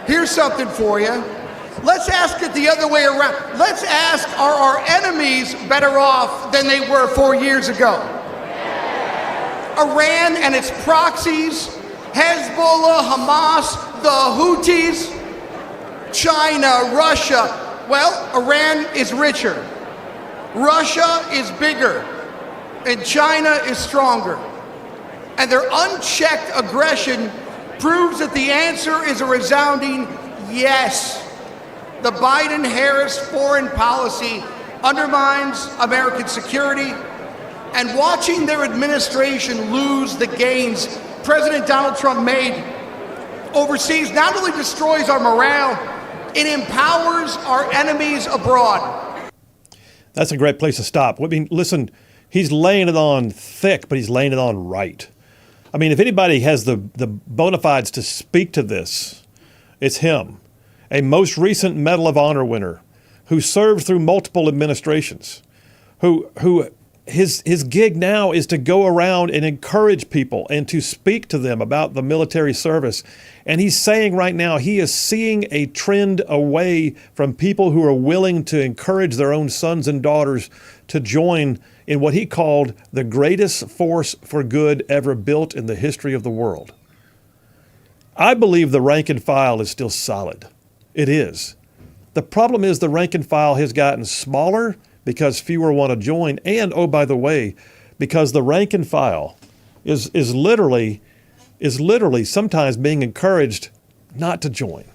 Here's something for you. Let's ask it the other way around. Let's ask, are our enemies better off than they were 4 years ago? Iran and its proxies, Hezbollah, Hamas, the Houthis, China, Russia. Well, Iran is richer, Russia is bigger, and China is stronger. And their unchecked aggression proves that the answer is a resounding yes. The Biden-Harris foreign policy undermines American security, and watching their administration lose the gains President Donald Trump made overseas not only destroys our morale, it empowers our enemies abroad. That's a great place to stop. I mean, listen, he's laying it on thick, but he's laying it on right. I mean, if anybody has the bona fides to speak to this, it's him. A most recent Medal of Honor winner who served through multiple administrations, who his gig now is to go around and encourage people and to speak to them about the military service. And he's saying right now he is seeing a trend away from people who are willing to encourage their own sons and daughters to join in what he called the greatest force for good ever built in the history of the world. I believe the rank and file is still solid. It is. The problem is the rank and file has gotten smaller because fewer want to join, and oh, by the way, because the rank and file is literally sometimes being encouraged not to join.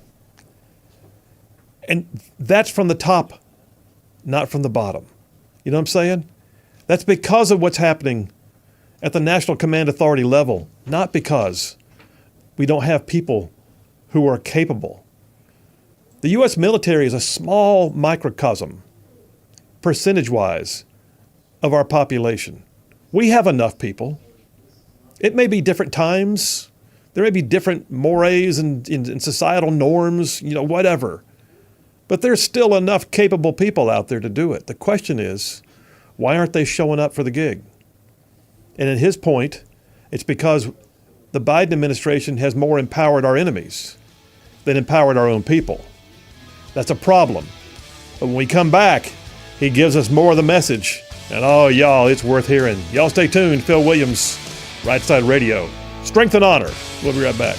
And that's from the top, not from the bottom. You know what I'm saying? That's because of what's happening at the National Command Authority level, not because we don't have people who are capable. The U.S. military is a small microcosm, percentage-wise, of our population. We have enough people. It may be different times. There may be different mores and societal norms, whatever. But there's still enough capable people out there to do it. The question is, why aren't they showing up for the gig? And at his point, it's because the Biden administration has more empowered our enemies than empowered our own people. That's a problem. But when we come back, he gives us more of the message. And oh, y'all, it's worth hearing. Y'all stay tuned. Phil Williams, Rightside Radio. Strength and honor. We'll be right back.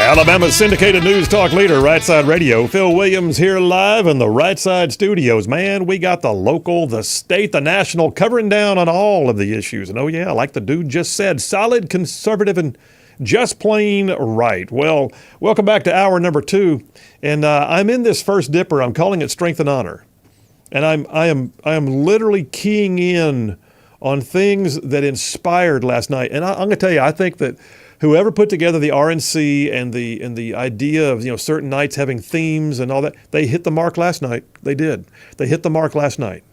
Alabama's syndicated news talk leader, Rightside Radio. Phil Williams here live in the Rightside studios. Man, we got the local, the state, the national covering down on all of the issues. And oh yeah, like the dude just said, solid, conservative, and just plain right. Well, welcome back to hour number 2. And I'm in this first dipper. I'm calling it Strength and Honor. And I am literally keying in on things that inspired last night. And I'm going to tell you, I think that whoever put together the RNC and the idea of certain nights having themes and all that, they hit the mark last night. They did. They hit the mark last night.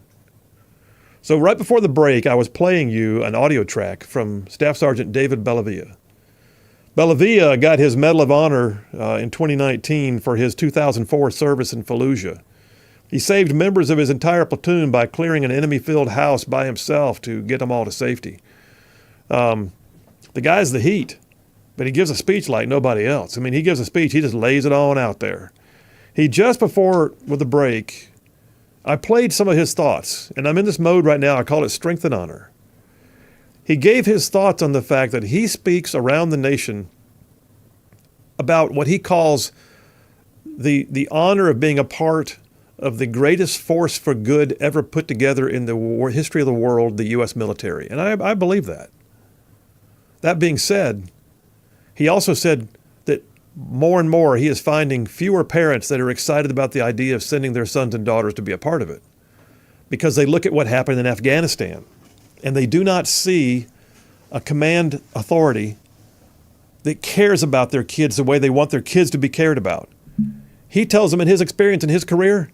So right before the break, I was playing you an audio track from Staff Sergeant David Bellavia. Bellavia got his Medal of Honor in 2019 for his 2004 service in Fallujah. He saved members of his entire platoon by clearing an enemy-filled house by himself to get them all to safety. The guy's the heat. But he gives a speech like nobody else. I mean, he gives a speech, he just lays it on out there. He just before, with the break, I played some of his thoughts, and I'm in this mode right now, I call it Strength and Honor. He gave his thoughts on the fact that he speaks around the nation about what he calls the honor of being a part of the greatest force for good ever put together in the history of the world, the U.S. military. And I believe that. That being said, he also said that more and more he is finding fewer parents that are excited about the idea of sending their sons and daughters to be a part of it because they look at what happened in Afghanistan and they do not see a command authority that cares about their kids the way they want their kids to be cared about. He tells them in his experience in his career,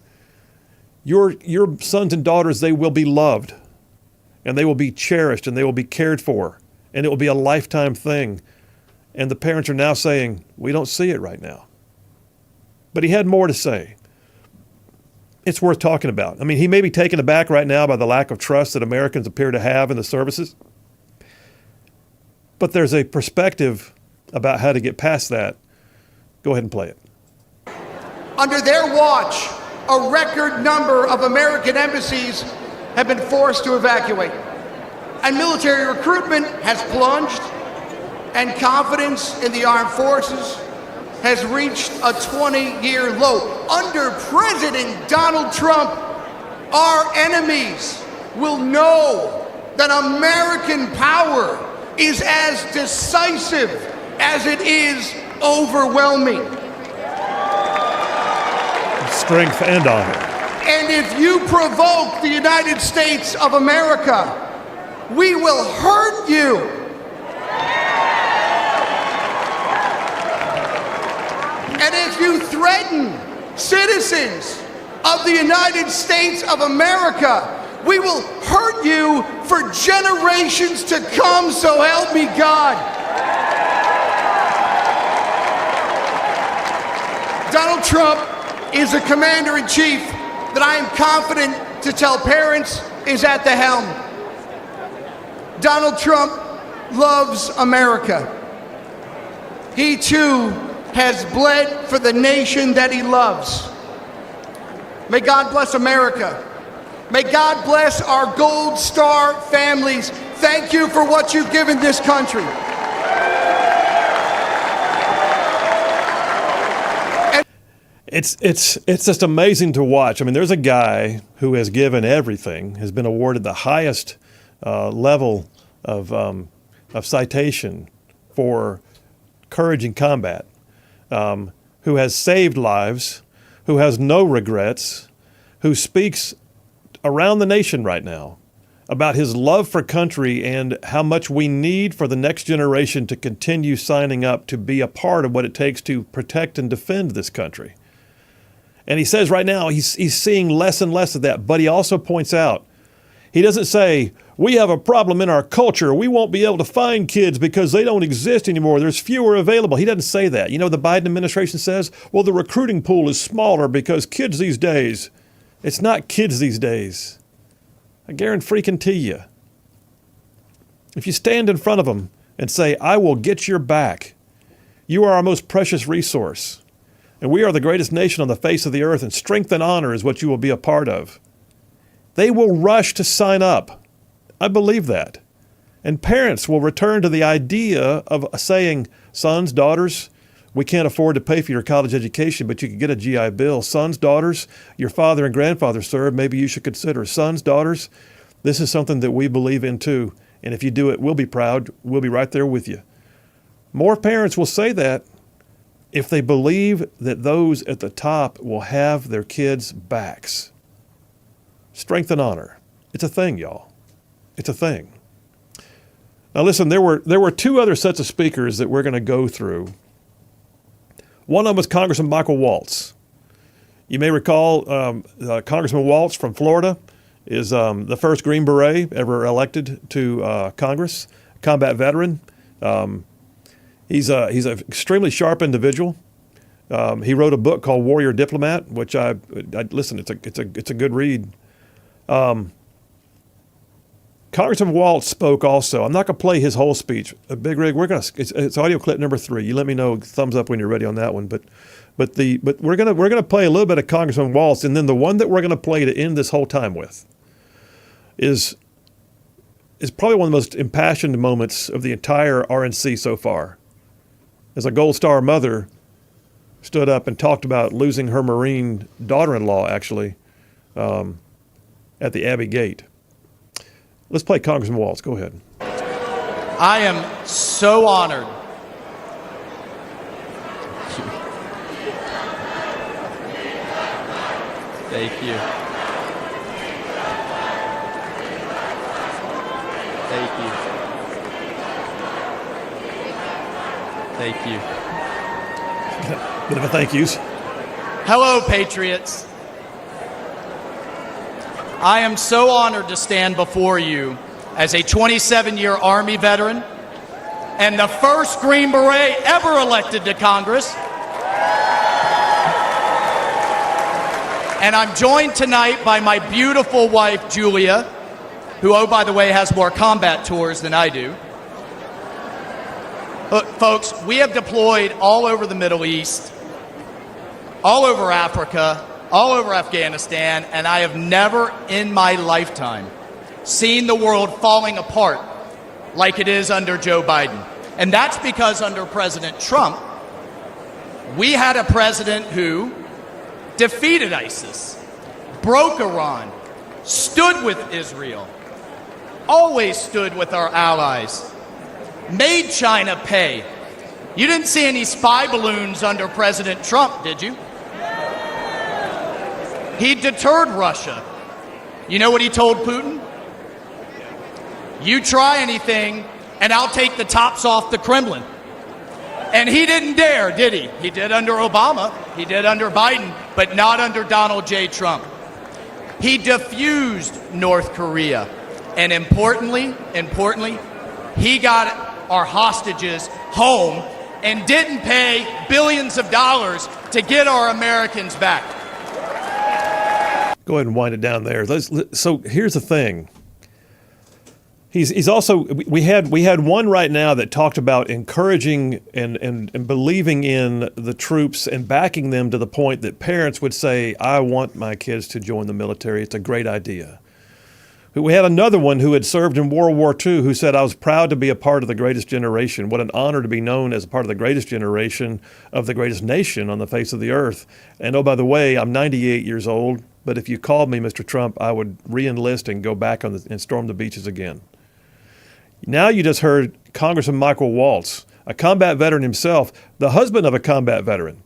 your sons and daughters, they will be loved and they will be cherished and they will be cared for and it will be a lifetime thing. And the parents are now saying, we don't see it right now. But he had more to say. It's worth talking about. I mean, he may be taken aback right now by the lack of trust that Americans appear to have in the services. But there's a perspective about how to get past that. Go ahead and play it. Under their watch, a record number of American embassies have been forced to evacuate. And military recruitment has plunged. And confidence in the armed forces has reached a 20-year low. Under President Donald Trump, our enemies will know that American power is as decisive as it is overwhelming. Strength and honor. And if you provoke the United States of America, we will hurt you. And if you threaten citizens of the United States of America, we will hurt you for generations to come, so help me God. Donald Trump is a commander-in-chief that I am confident to tell parents is at the helm. Donald Trump loves America. He too has bled for the nation that he loves. May God bless America. May God bless our Gold Star families. Thank you for what you've given this country. It's just amazing to watch. I mean, there's a guy who has given everything, has been awarded the highest level of citation for courage in combat. Who has saved lives, who has no regrets, who speaks around the nation right now about his love for country and how much we need for the next generation to continue signing up to be a part of what it takes to protect and defend this country. And he says right now he's seeing less and less of that, but he also points out, he doesn't say, we have a problem in our culture. We won't be able to find kids because they don't exist anymore. There's fewer available. He doesn't say that. You know, the Biden administration says, well, the recruiting pool is smaller because kids these days. It's not kids these days. I guarantee you. If you stand in front of them and say, I will get your back. You are our most precious resource. And we are the greatest nation on the face of the earth, and strength and honor is what you will be a part of. They will rush to sign up. I believe that. And parents will return to the idea of saying, sons, daughters, We can't afford to pay for your college education, but you could get a GI Bill. Sons, daughters, your father and grandfather served, maybe you should consider. Sons, daughters, this is something that we believe in too. And if you do it, we'll be proud. We'll be right there with you. More parents will say that if they believe that those at the top will have their kids' backs. Strength and honor. It's a thing, y'all. It's a thing. Now listen, there were two other sets of speakers that we're going to go through. One of them was Congressman Michael Waltz. You may recall Congressman Waltz from Florida is the first Green Beret ever elected to Congress, combat veteran. He's an extremely sharp individual. He wrote a book called Warrior Diplomat, which I listen. It's a good read. Congressman Waltz spoke also. I'm not going to play his whole speech. Big Rig, it's audio clip number 3. You let me know, thumbs up when you're ready on that one. But we're gonna play a little bit of Congressman Waltz, and then the one that we're going to play to end this whole time with is probably one of the most impassioned moments of the entire RNC so far. As a Gold Star mother stood up and talked about losing her Marine daughter-in-law, actually, at the Abbey Gate. Let's play Congressman Waltz. Go ahead. I am so honored. Thank you. Thank you. Thank you. Bit of a thank yous. Hello, Patriots. I am so honored to stand before you as a 27-year Army veteran and the first Green Beret ever elected to Congress. And I'm joined tonight by my beautiful wife, Julia, who, oh, by the way, has more combat tours than I do. Look, folks, we have deployed all over the Middle East, all over Africa, all over Afghanistan, and I have never in my lifetime seen the world falling apart like it is under Joe Biden. And that's because under President Trump, we had a president who defeated ISIS, broke Iran, stood with Israel, always stood with our allies, made China pay. You didn't see any spy balloons under President Trump, did you? He deterred Russia. You know what he told Putin? You try anything, and I'll take the tops off the Kremlin. And he didn't dare, did he? He did under Obama, he did under Biden, but not under Donald J. Trump. He diffused North Korea. And importantly, he got our hostages home and didn't pay billions of dollars to get our Americans back. Go ahead and wind it down there. So here's the thing. He's also, we had one right now that talked about encouraging and believing in the troops and backing them to the point that parents would say, I want my kids to join the military. It's a great idea. We had another one who had served in World War II who said, I was proud to be a part of the greatest generation. What an honor to be known as a part of the greatest generation of the greatest nation on the face of the earth. And oh, by the way, I'm 98 years old, but if you called me Mr. Trump, I would re-enlist and go back and storm the beaches again. Now you just heard Congressman Michael Waltz, a combat veteran himself, the husband of a combat veteran,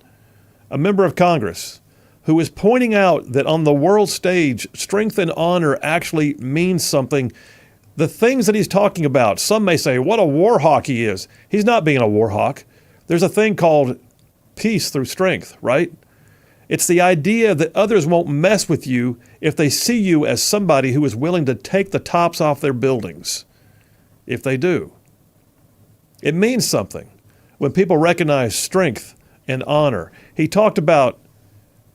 a member of Congress, who is pointing out that on the world stage, strength and honor actually means something. The things that he's talking about, some may say, what a war hawk he is. He's not being a war hawk. There's a thing called peace through strength, right? It's the idea that others won't mess with you if they see you as somebody who is willing to take the tops off their buildings. If they do. It means something when people recognize strength and honor. He talked about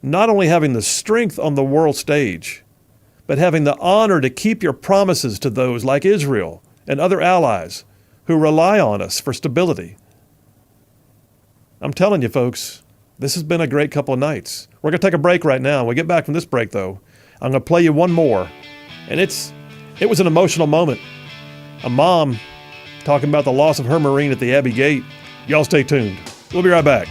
not only having the strength on the world stage, but having the honor to keep your promises to those like Israel and other allies who rely on us for stability. I'm telling you, folks, this has been a great couple of nights. We're going to take a break right now. When we get back from this break, though, I'm going to play you one more. And it was an emotional moment. A mom talking about the loss of her Marine at the Abbey Gate. Y'all stay tuned. We'll be right back.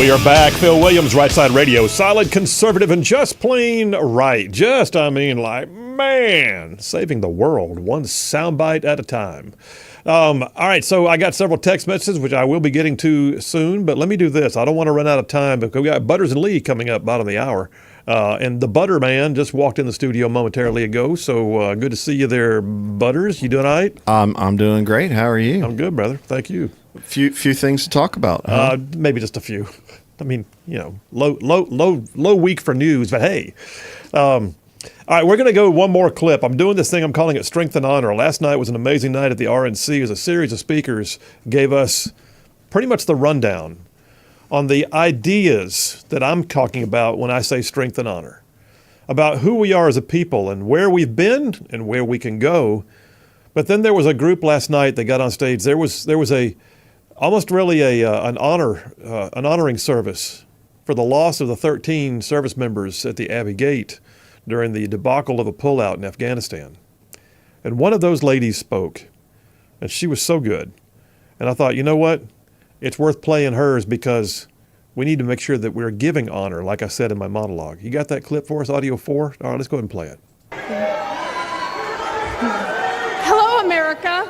We are back. Phil Williams, Rightside Radio. Solid, conservative, and just plain right. Man, saving the world one soundbite at a time. All right, so I got several text messages, which I will be getting to soon, but let me do this. I don't want to run out of time because we got Butters and Lee coming up bottom of the hour. And the Butter Man just walked in the studio momentarily ago, so good to see you there, Butters. You doing all right? I'm doing great. How are you? I'm good, brother. Thank you. Few things to talk about. Huh? Maybe just a few. I mean, low week for news, but hey. All right, we're going to go one more clip. I'm doing this thing, I'm calling it Strength and Honor. Last night was an amazing night at the RNC as a series of speakers gave us pretty much the rundown on the ideas that I'm talking about when I say strength and honor, about who we are as a people and where we've been and where we can go. But then there was a group last night that got on stage. There was an honoring service for the loss of the 13 service members at the Abbey Gate during the debacle of a pullout in Afghanistan. And one of those ladies spoke, and she was so good. And I thought, you know what? It's worth playing hers because we need to make sure that we're giving honor, like I said in my monologue. You got that clip for us, audio 4? All right, let's go ahead and play it. Hello, America.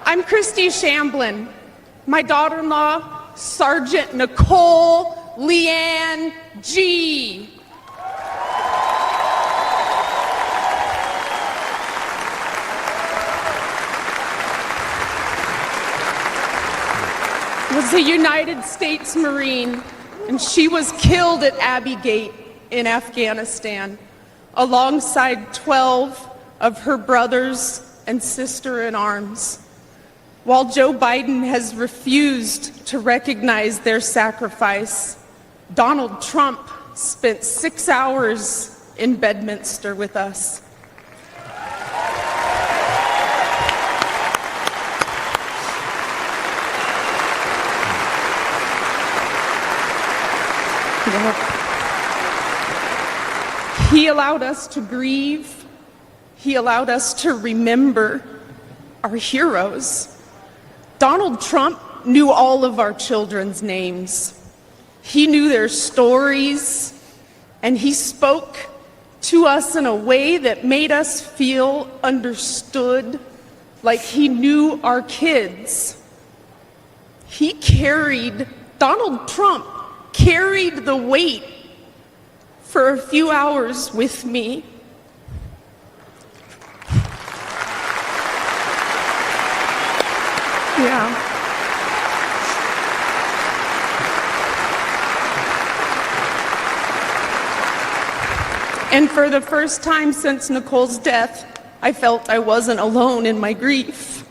I'm Christy Shamblin. My daughter-in-law, Sergeant Nicole Leanne G. Was a United States Marine, and she was killed at Abbey Gate in Afghanistan alongside 12 of her brothers and sister-in-arms. While Joe Biden has refused to recognize their sacrifice, Donald Trump spent 6 hours in Bedminster with us. He allowed us to grieve. He allowed us to remember our heroes. Donald Trump knew all of our children's names. He knew their stories, and he spoke to us in a way that made us feel understood, like he knew our kids. Donald Trump carried the weight for a few hours with me. Yeah. And for the first time since Nicole's death, I felt I wasn't alone in my grief.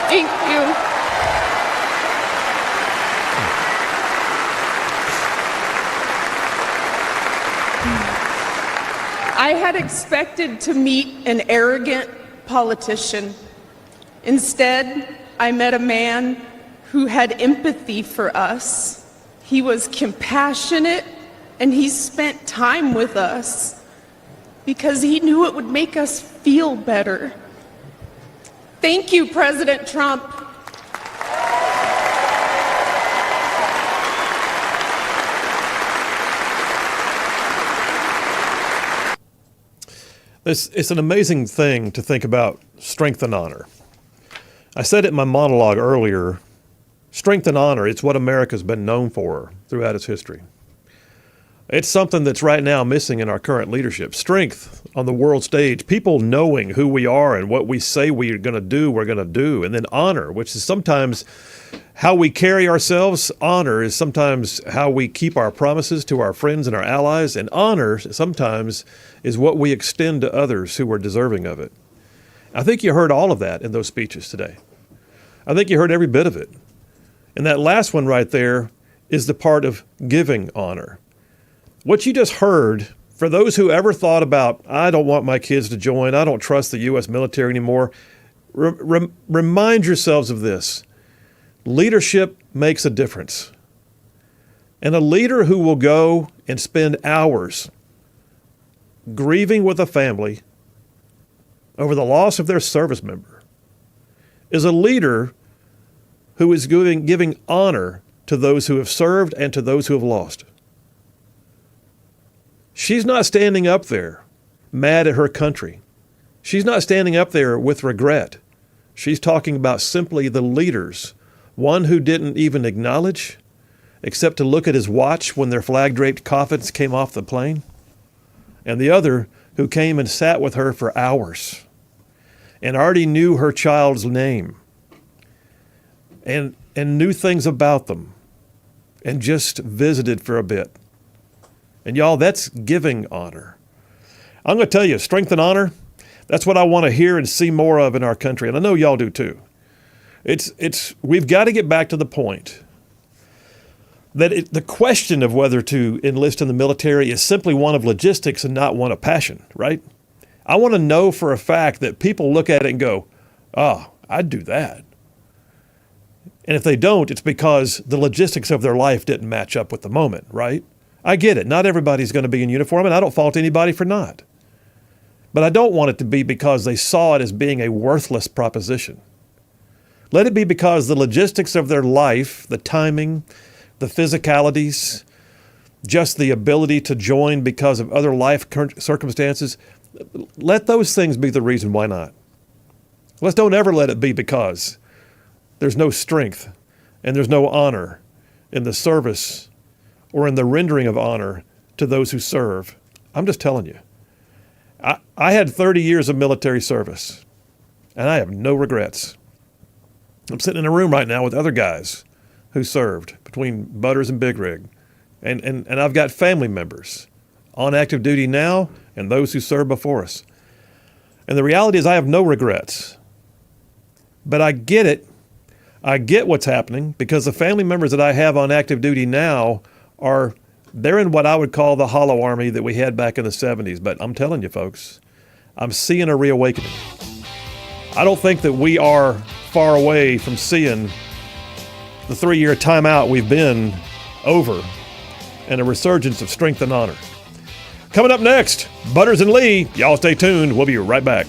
Thank you. I had expected to meet an arrogant politician. Instead, I met a man who had empathy for us. He was compassionate, and he spent time with us because he knew it would make us feel better. Thank you, President Trump. It's an amazing thing to think about strength and honor. I said it in my monologue earlier, strength and honor, it's what America's been known for throughout its history. It's something that's right now missing in our current leadership. Strength on the world stage, people knowing who we are and what we say we're going to do, we're going to do. And then honor, which is sometimes how we carry ourselves. Honor is sometimes how we keep our promises to our friends and our allies. And honor sometimes is what we extend to others who are deserving of it. I think you heard all of that in those speeches today. I think you heard every bit of it. And that last one right there is the part of giving honor. What you just heard, for those who ever thought about, I don't want my kids to join, I don't trust the U.S. military anymore, remind yourselves of this. Leadership makes a difference. And a leader who will go and spend hours grieving with a family over the loss of their service member is a leader who is giving honor to those who have served and to those who have lost. She's not standing up there mad at her country. She's not standing up there with regret. She's talking about simply the leaders, one who didn't even acknowledge, except to look at his watch when their flag-draped coffins came off the plane, and the other who came and sat with her for hours and already knew her child's name and knew things about them and just visited for a bit. And y'all, that's giving honor. I'm going to tell you, strength and honor, that's what I want to hear and see more of in our country. And I know y'all do too. We've got to get back to the point that the question of whether to enlist in the military is simply one of logistics and not one of passion, right? I want to know for a fact that people look at it and go, oh, I'd do that. And if they don't, it's because the logistics of their life didn't match up with the moment, right? I get it. Not everybody's going to be in uniform, and I don't fault anybody for not. But I don't want it to be because they saw it as being a worthless proposition. Let it be because the logistics of their life, the timing, the physicalities, just the ability to join because of other life circumstances, let those things be the reason why not. Let's don't ever let it be because there's no strength and there's no honor in the service or in the rendering of honor to those who serve. I'm just telling you. I had 30 years of military service, and I have no regrets. I'm sitting in a room right now with other guys who served between Butters and Big Rig. And I've got family members on active duty now and those who served before us. And the reality is I have no regrets. But I get it. I get what's happening because the family members that I have on active duty now they're in what I would call the hollow army that we had back in the 70s. But I'm telling you, folks, I'm seeing a reawakening. I don't think that we are far away from seeing the 3-year timeout we've been over and a resurgence of strength and honor. Coming up next, Butters and Lee. Y'all stay tuned. We'll be right back.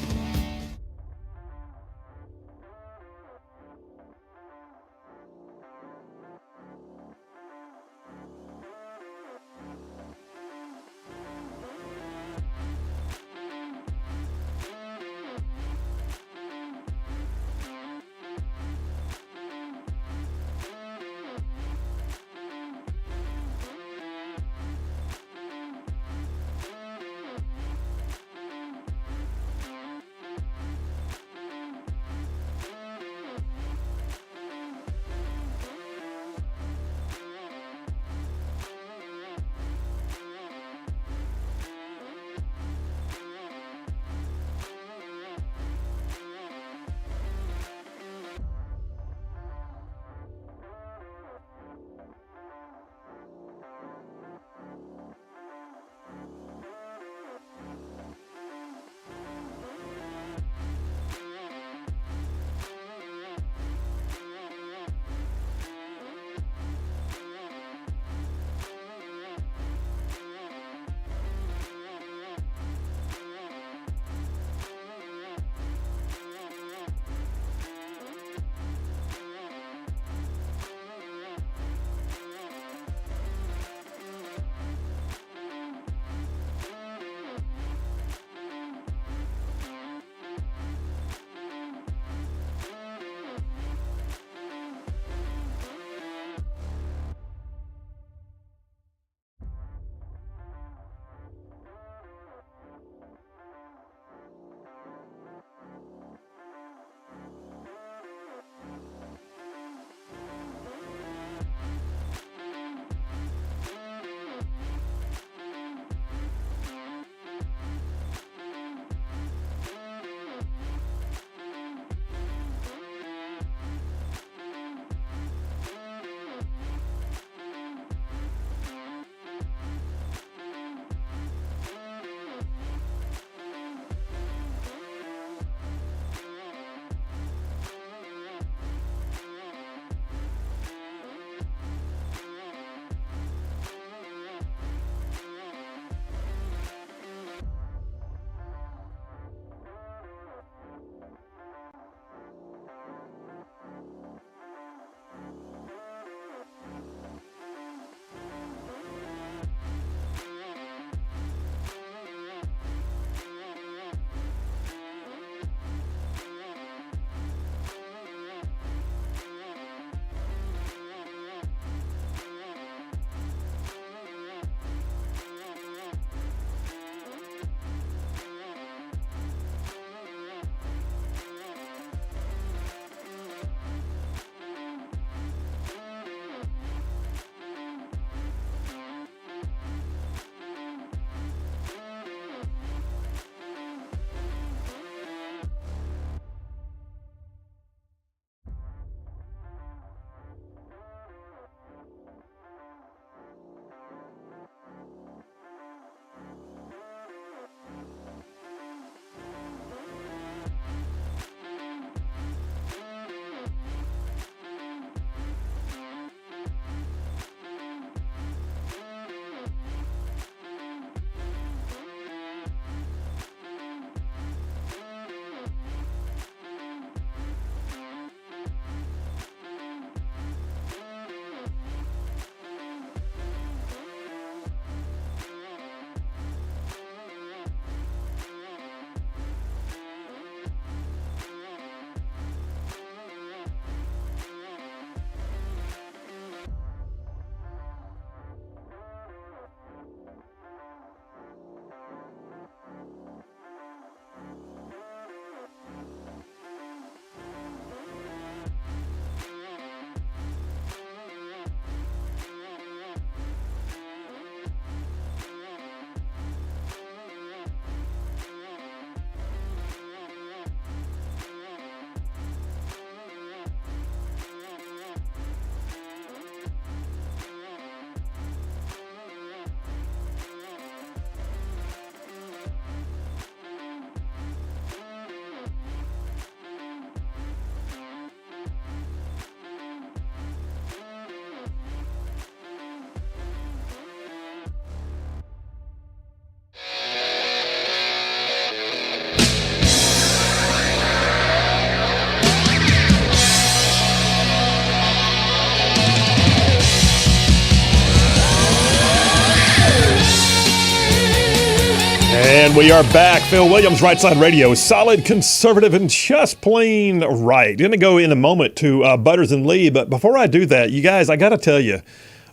And we are back. Phil Williams, Rightside Radio. Solid, conservative, and just plain right. Going to go in a moment to Butters and Lee, but before I do that, you guys, I got to tell you,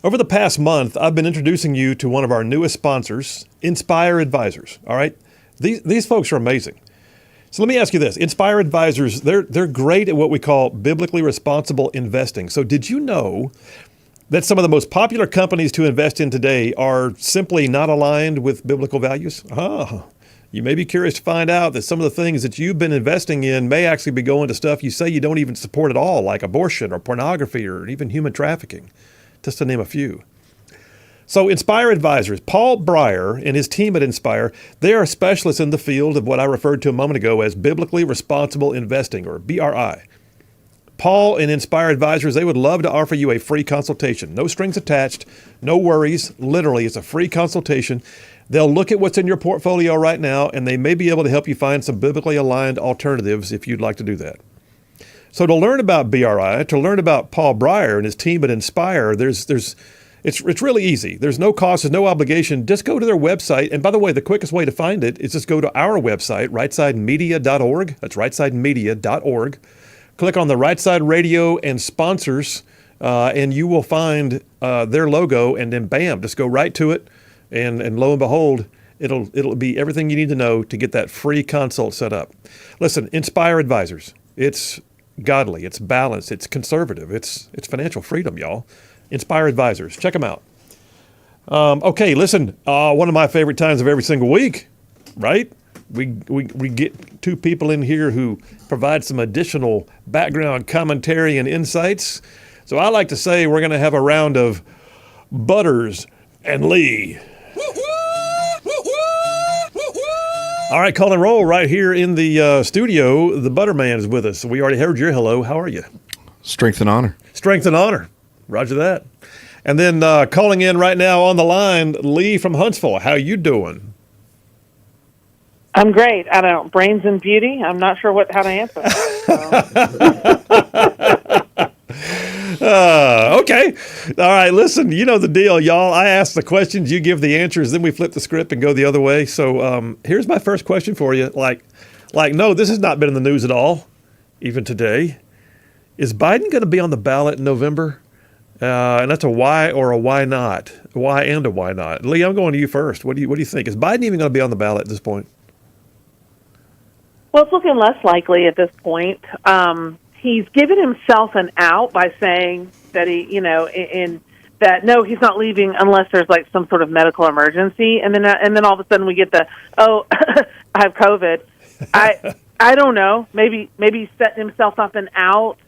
over the past month, I've been introducing you to one of our newest sponsors, Inspire Advisors. All right? These folks are amazing. So let me ask you this. Inspire Advisors, they're great at what we call biblically responsible investing. So did you know that some of the most popular companies to invest in today are simply not aligned with biblical values? You may be curious to find out that some of the things that you've been investing in may actually be going to stuff you say you don't even support at all, like abortion or pornography or even human trafficking, just to name a few. So Inspire Advisors, Paul Breyer and his team at Inspire, they are specialists in the field of what I referred to a moment ago as biblically responsible investing, or BRI. Paul and Inspire Advisors, they would love to offer you a free consultation. No strings attached, no worries. Literally, it's a free consultation. They'll look at what's in your portfolio right now, and they may be able to help you find some biblically aligned alternatives if you'd like to do that. So to learn about BRI, to learn about Paul Breyer and his team at Inspire, it's really easy. There's no cost, there's no obligation. Just go to their website. And by the way, the quickest way to find it is just go to our website, rightsidemedia.org. That's rightsidemedia.org. Click on the Rightside Radio and sponsors, and you will find their logo, and then bam, just go right to it, and lo and behold, it'll be everything you need to know to get that free consult set up. Listen, Inspire Advisors, it's godly, it's balanced, it's conservative, it's financial freedom, y'all. Inspire Advisors, check them out. Okay, listen, one of my favorite times of every single week, right? We get two people in here who provide some additional background commentary and insights. So I like to say we're going to have a round of Butters and Lee. All right, call and roll right here in the studio. The Butterman is with us. We already heard your hello. How are you? Strength and honor. Strength and honor. Roger that. And then calling in right now on the line, Lee from Huntsville. How you doing? I'm great. I don't know, brains and beauty. I'm not sure how to answer that. Okay. All right. Listen, you know the deal, y'all. I ask the questions, you give the answers, then we flip the script and go the other way. So here's my first question for you. No, this has not been in the news at all, even today. Is Biden going to be on the ballot in November? And that's a why or a why not. Why and a why not. Lee, I'm going to you first. What do you think? Is Biden even going to be on the ballot at this point? Well, it's looking less likely at this point. He's given himself an out by saying that no, he's not leaving unless there's like some sort of medical emergency, and then all of a sudden we get I have COVID. I don't know. Maybe he's setting himself up and out.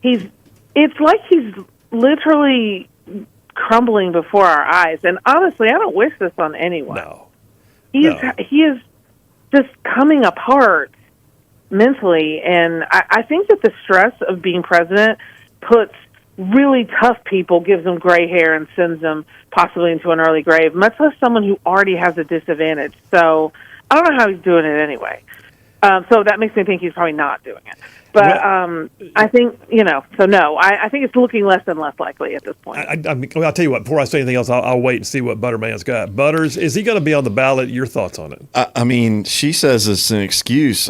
It's like he's literally crumbling before our eyes, and honestly, I don't wish this on anyone. No. He is just coming apart mentally, and I think that the stress of being president puts really tough people, gives them gray hair and sends them possibly into an early grave, much less someone who already has a disadvantage. So I don't know how he's doing it anyway. So that makes me think he's probably not doing it. But I think, so no, I think it's looking less and less likely at this point. I'll tell you what, before I say anything else, I'll wait and see what Butterman's got. Butters, is he going to be on the ballot? Your thoughts on it? I mean, she says it's an excuse.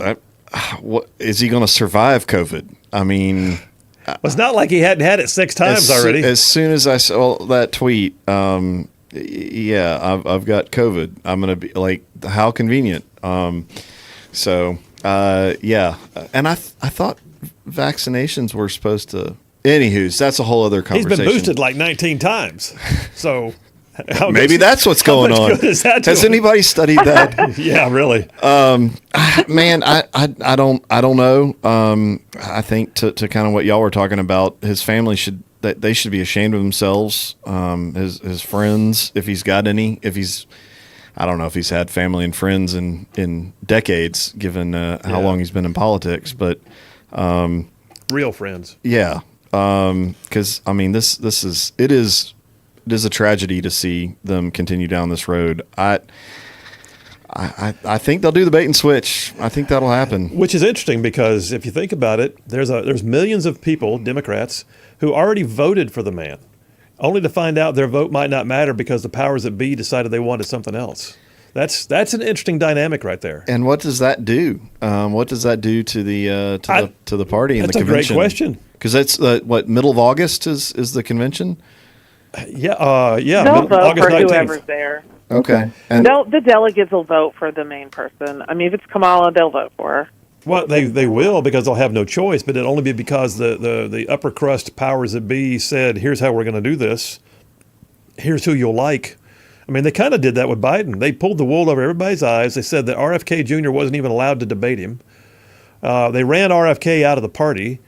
What is he going to survive COVID? I mean, well, it's not like he hadn't had it 6 times already. As soon as I saw that tweet, I've got COVID. I'm going to be like, how convenient. And I thought vaccinations were supposed to. Anywho's, that's a whole other conversation. He's been boosted like 19 times, so maybe that's what's going on. Has anybody studied that? Yeah, really. Man, I don't know. I think to kind of what y'all were talking about, his family should be ashamed of themselves. His friends, if he's got any, I don't know if he's had family and friends in decades, given how long he's been in politics, but real friends. Yeah, because I mean, it is a tragedy to see them continue down this road. I think they'll do the bait and switch. I think that'll happen. Which is interesting because if you think about it, there's millions of people, Democrats, who already voted for the man, only to find out their vote might not matter because the powers that be decided they wanted something else. That's an interesting dynamic right there. And what does that do? What does that do to the to the party and the convention? That's a great question. Because that's what, middle of August is the convention. Yeah. They'll vote August for 19th. whoever's there. Okay. And The delegates will vote for the main person. I mean, if it's Kamala, they'll vote for her. Well, they will, because they'll have no choice, but it'll only be because the upper crust powers that be said, here's how we're going to do this. Here's who you'll like. I mean, they kind of did that with Biden. They pulled the wool over everybody's eyes. They said that RFK Jr. wasn't even allowed to debate him. They ran RFK out of the party,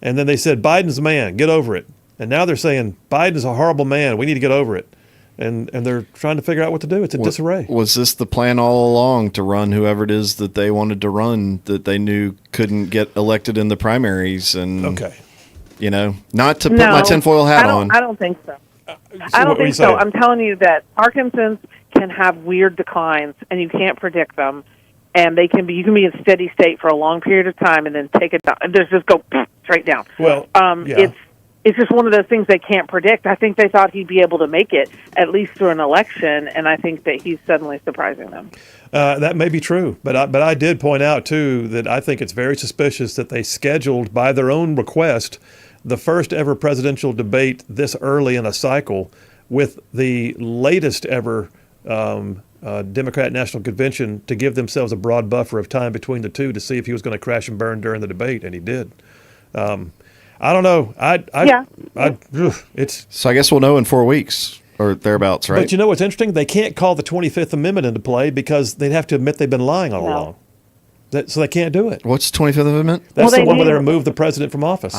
and then they said, Biden's the man, get over it. And now they're saying, Biden's a horrible man, we need to get over it. And they're trying to figure out what to do. It's a disarray. Was this the plan all along, to run whoever it is that they wanted to run, that they knew couldn't get elected in the primaries? And Okay. Not to put my tinfoil hat on. I don't think so. I don't think so. I'm telling you that Parkinson's can have weird declines, and you can't predict them. And you can be in steady state for a long period of time, and then take it down, and just go straight down. Well, It's just one of those things they can't predict. I think they thought he'd be able to make it at least through an election, and I think that he's suddenly surprising them. That may be true, but I did point out too that I think it's very suspicious that they scheduled by their own request the first ever presidential debate this early in a cycle with the latest ever Democrat National Convention to give themselves a broad buffer of time between the two to see if he was going to crash and burn during the debate, and he did. I don't know. So I guess we'll know in 4 weeks or thereabouts, right? But you know what's interesting? They can't call the 25th Amendment into play because they'd have to admit they've been lying all along. So they can't do it. What's the 25th Amendment? That's the one where they remove the president from office.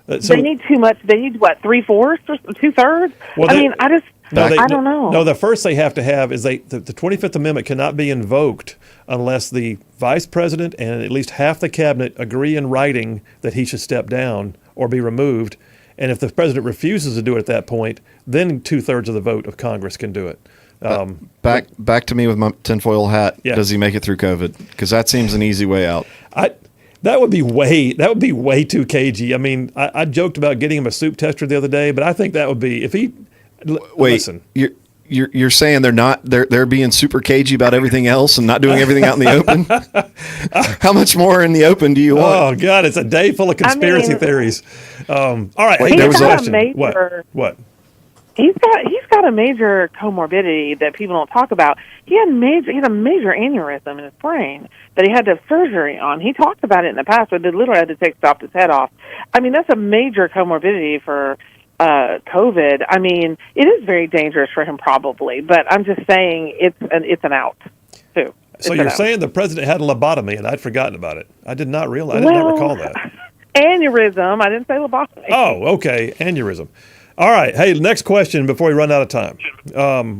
They need too much. They need, what, 3/4 or 2/3? Well, I don't know. No, the first they have to have is the 25th Amendment cannot be invoked unless the vice president and at least half the cabinet agree in writing that he should step down or be removed. And if the president refuses to do it at that point, then 2/3 of the vote of Congress can do it. Back to me with my tinfoil hat. Yeah. Does he make it through COVID? Because that seems an easy way out. That would be way too cagey. I mean, I joked about getting him a soup tester the other day, but I think that would be if he. Listen, you're saying they're being super cagey about everything else and not doing everything out in the open? How much more in the open do you want? Oh God, it's a day full of conspiracy theories. All right, Wait, there was a question. What? He's got a major comorbidity that people don't talk about. He had a major aneurysm in his brain that he had to have surgery on. He talked about it in the past, but they literally had to stop his head off. I mean, that's a major comorbidity for COVID. I mean, it is very dangerous for him probably, but I'm just saying it's an out too. So you're saying the president had a lobotomy and I'd forgotten about it. I did not realize. I did not recall that. Aneurysm. I didn't say lobotomy. Oh, okay. Aneurysm. All right. Hey, next question before we run out of time.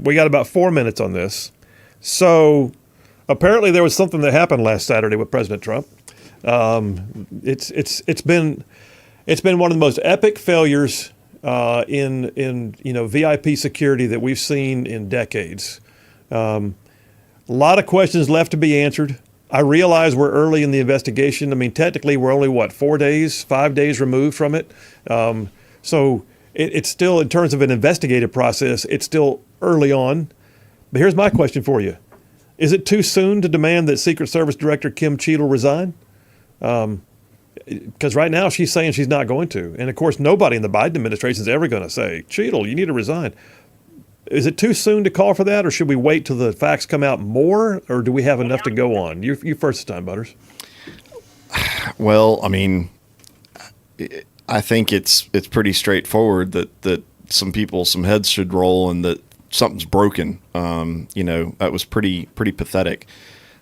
We got about 4 minutes on this. So apparently there was something that happened last Saturday with President Trump. It's been one of the most epic failures in VIP security that we've seen in decades. A lot of questions left to be answered. I realize we're early in the investigation. I mean, technically, we're only 5 days removed from it. So it's still, in terms of an investigative process, it's still early on. But here's my question for you. Is it too soon to demand that Secret Service Director Kim Cheadle resign? Because right now she's saying she's not going to. And, of course, nobody in the Biden administration is ever going to say, Cheadle, you need to resign. Is it too soon to call for that, or should we wait till the facts come out more, or do we have enough to go on? You first time, Butters. Well, I mean, I think it's pretty straightforward that some heads should roll and that something's broken. That was pretty pathetic.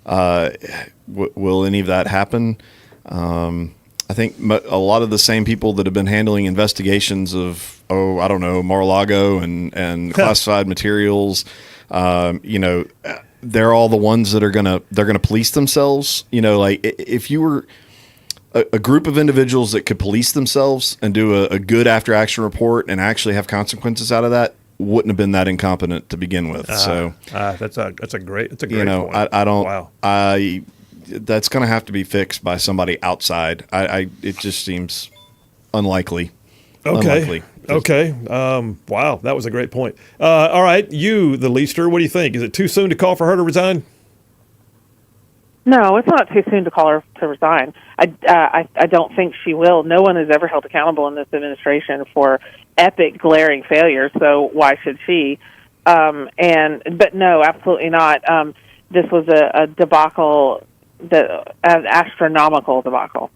Will any of that happen? I think a lot of the same people that have been handling investigations of, Mar-a-Lago and classified materials, they're all the ones that they're gonna police themselves. If you were a group of individuals that could police themselves and do a good after action report and actually have consequences out of that, wouldn't have been that incompetent to begin with. That's a great point. Wow. That's going to have to be fixed by somebody outside. It just seems unlikely. unlikely. Okay. Wow, that was a great point. All right, you, the Leaster, what do you think? Is it too soon to call for her to resign? No, it's not too soon to call her to resign. I don't think she will. No one is ever held accountable in this administration for epic, glaring failures. So why should she? But no, absolutely not. This was a debacle, an astronomical debacle,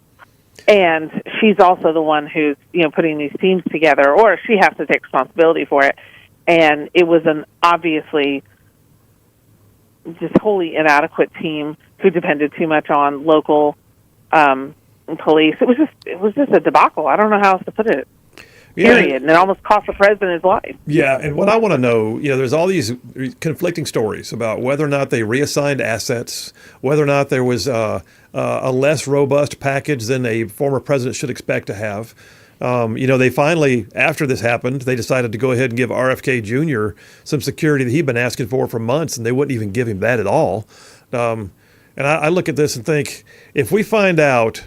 and she's also the one who's putting these teams together, or she has to take responsibility for it. And it was an obviously just wholly inadequate team who depended too much on local police. It was just a debacle. I don't know how else to put it. Period. And it almost cost the president his life. Yeah, and what I want to know, there's all these conflicting stories about whether or not they reassigned assets, whether or not there was a less robust package than a former president should expect to have. They finally, after this happened, they decided to go ahead and give RFK Jr. some security that he'd been asking for months, and they wouldn't even give him that at all. And I look at this and think, if we find out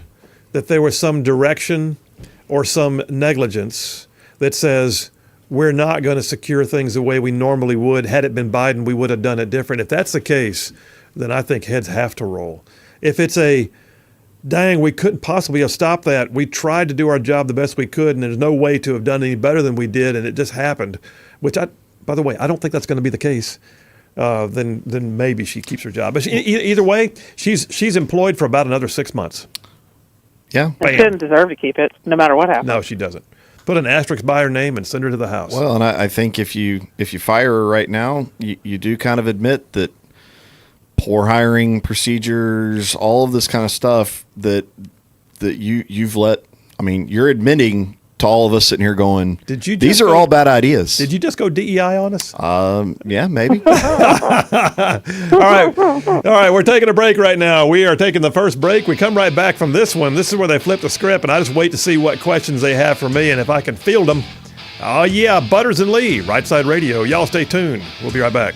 that there was some direction or some negligence that says we're not going to secure things the way we normally would, had it been Biden, we would have done it different. If that's the case, then I think heads have to roll. If it's dang, we couldn't possibly have stopped that. We tried to do our job the best we could, and there's no way to have done any better than we did, and it just happened. Which, by the way, I don't think that's going to be the case. Then maybe she keeps her job. But either way, she's employed for about another 6 months. Yeah, she didn't deserve to keep it, no matter what happens. No, she doesn't. Put an asterisk by her name and send her to the house. Well, and I think if you fire her right now, you do kind of admit that poor hiring procedures, all of this kind of stuff that you've let. I mean, you're admitting to all of us sitting here going, these are all bad ideas. Did you just go DEI on us? Yeah, maybe. All right. We're taking a break right now. We are taking the first break. We come right back from this one. This is where they flip the script, and I just wait to see what questions they have for me, and if I can field them. Oh, yeah, Butters and Lee, Rightside Radio. Y'all stay tuned. We'll be right back.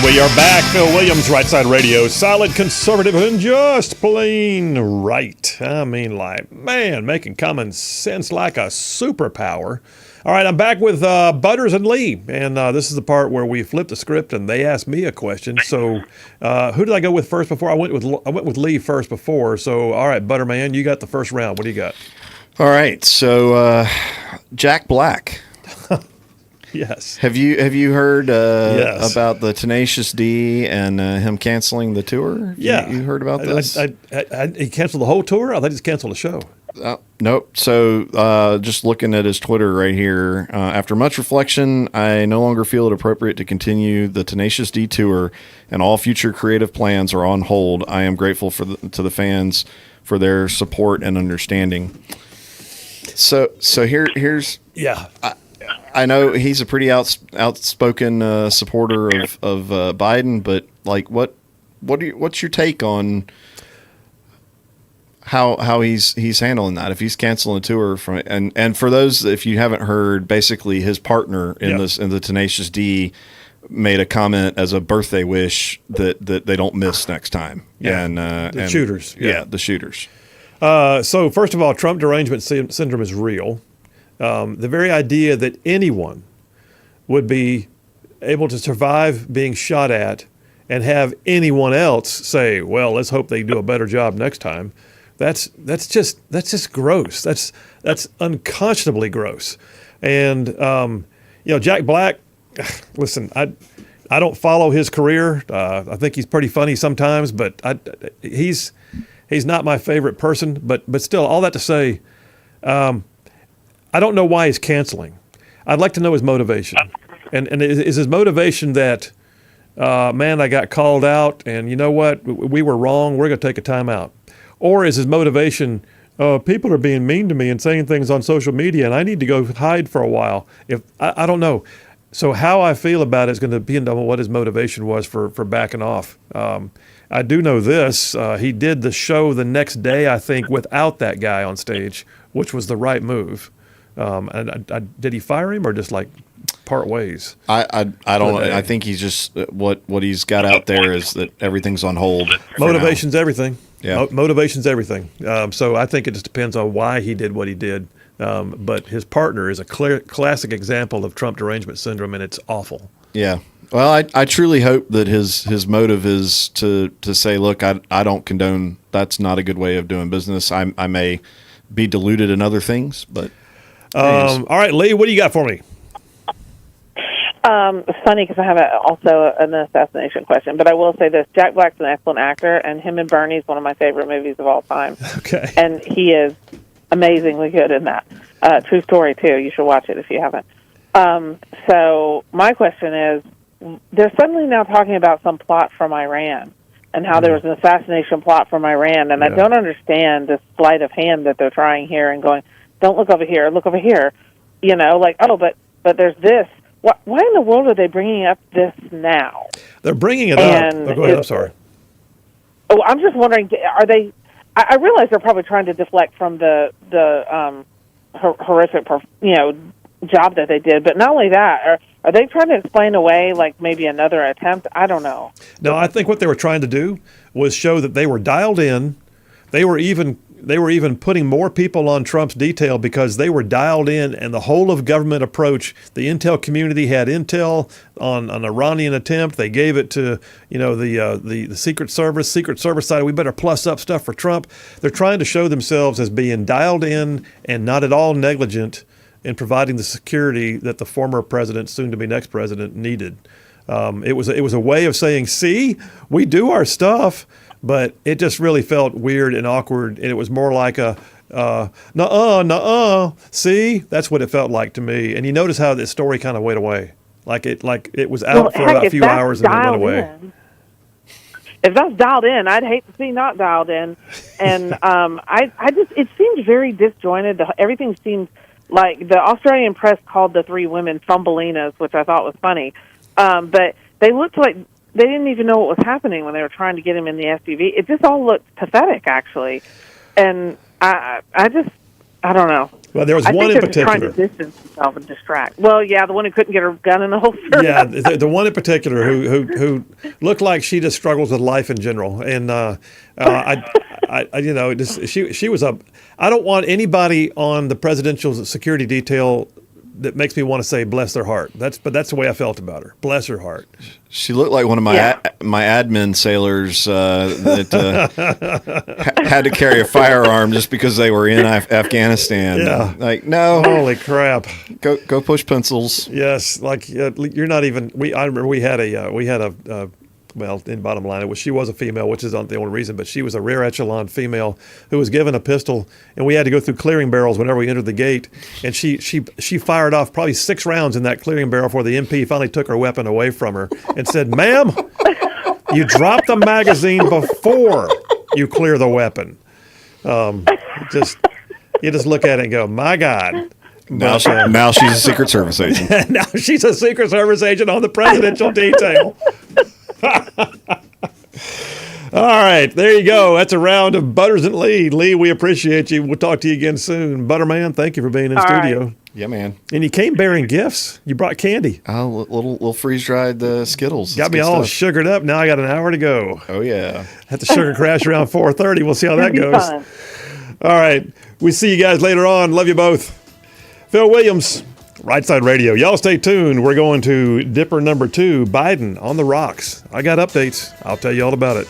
And we are back. Phil Williams, Rightside Radio. Solid conservative and just plain right. I mean, like, man, making common sense like a superpower. All right, I'm back with Butters and Lee. And this is the part where we flip the script and they ask me a question. So who did I go with first before? I went with Lee first before. So, all right, Butterman, you got the first round. What do you got? All right, so Jack Black. Yes. Have you heard Yes. about the Tenacious D and him canceling the tour? Yeah. You heard about this? He canceled the whole tour? I thought he just canceled the show. Nope. So just looking at his Twitter right here, after much reflection, I no longer feel it appropriate to continue the Tenacious D tour, and all future creative plans are on hold. I am grateful to the fans for their support and understanding. So here's yeah. I know he's a pretty outspoken supporter of Biden, but like, what's your take on how he's handling that? If he's canceling a tour and for those, if you haven't heard, basically his partner in the Tenacious D made a comment as a birthday wish that they don't miss next time. Yeah. And the shooters. Yeah, the shooters. So first of all, Trump derangement syndrome is real. The very idea that anyone would be able to survive being shot at and have anyone else say, well, let's hope they do a better job next time. That's just gross. That's unconscionably gross. And, Jack Black, listen, I don't follow his career. I think he's pretty funny sometimes, but he's not my favorite person, but still, all that to say, I don't know why he's canceling. I'd like to know his motivation. And is his motivation that, man, I got called out, and you know what? We were wrong. We're going to take a time out. Or is his motivation, people are being mean to me and saying things on social media, and I need to go hide for a while? I don't know. So how I feel about it is going to depend on what his motivation was for backing off. I do know this. He did the show the next day, I think, without that guy on stage, which was the right move. Did he fire him or just like part ways? I don't know. I think he's just what he's got out there is that everything's on hold. Motivation's everything. Yeah. Motivation's everything. So I think it just depends on why he did what he did. But his partner is a classic example of Trump derangement syndrome, and it's awful. Yeah. Well, I truly hope that his motive is to say, look, I don't condone. That's not a good way of doing business. I may be deluded in other things, but. All right, Lee, what do you got for me? It's funny because I have also an assassination question, but I will say this. Jack Black's an excellent actor, and him and Bernie is one of my favorite movies of all time. Okay. And he is amazingly good in that. True story, too. You should watch it if you haven't. So my question is, they're suddenly now talking about some plot from Iran and how there was an assassination plot from Iran, and I don't understand this sleight of hand that they're trying here and going, don't look over here, look over here. You know, like, oh, but there's this. Why in the world are they bringing up this now? They're bringing it up. Oh, go ahead. I'm sorry. Oh, I'm just wondering, are they? I realize they're probably trying to deflect from the horrific, job that they did. But not only that, are they trying to explain away like maybe another attempt? I don't know. No, I think what they were trying to do was show that they were dialed in. They were even putting more people on Trump's detail because they were dialed in, and the whole of government approach, the intel community had intel on an Iranian attempt. They gave it to, the Secret Service side. We better plus up stuff for Trump. They're trying to show themselves as being dialed in and not at all negligent in providing the security that the former president, soon to be next president, needed. It was a way of saying, see, we do our stuff. But it just really felt weird and awkward, and it was more like a nuh-uh. See, that's what it felt like to me. And you notice how this story kind of went away, like it was out for a few hours and then went away. If that's dialed in, I'd hate to see not dialed in. And it seemed very disjointed. Everything seemed like the Australian press called the three women fumbleinas, which I thought was funny. But they looked like they didn't even know what was happening when they were trying to get him in the SUV. It just all looked pathetic, actually. And I I don't know. Well, there was I one think in they're just trying particular. to distance themselves and distract. Well, yeah, the one who couldn't get her gun in the holster. Yeah, the one in particular who looked like she just struggles with life in general, and she was a. I don't want anybody on the presidential security detail that makes me want to say bless their heart. That's the way I felt about her. Bless her heart. She looked like one of my my admin sailors that had to carry a firearm just because they were in Afghanistan. Yeah, like no, holy crap. Go push pencils. Yes, like you're not even. I remember we had a. Well, in bottom line, she was a female, which is not the only reason, but she was a rear echelon female who was given a pistol, and we had to go through clearing barrels whenever we entered the gate. And she fired off probably 6 rounds in that clearing barrel before the MP finally took her weapon away from her and said, "Ma'am, you dropped the magazine before you clear the weapon." You just look at it and go, "My God." Now she's a Secret Service agent. Now she's a Secret Service agent on the presidential detail. All right, there you go. That's a round of Butters and Lee. Lee, we appreciate you. We'll talk to you again soon. Butterman, thank you for being in studio. Right. Yeah, man. And you came bearing gifts. You brought candy. Oh, little freeze dried Skittles. Got me all sugared up. Now I got an hour to go. Oh yeah. Have to sugar crash around 4:30. We'll see how that goes. Fun. All right, we see you guys later on. Love you both. Phil Williams, Rightside Radio. Y'all stay tuned. We're going to Dipper number 2, Biden on the rocks. I got updates. I'll tell you all about it.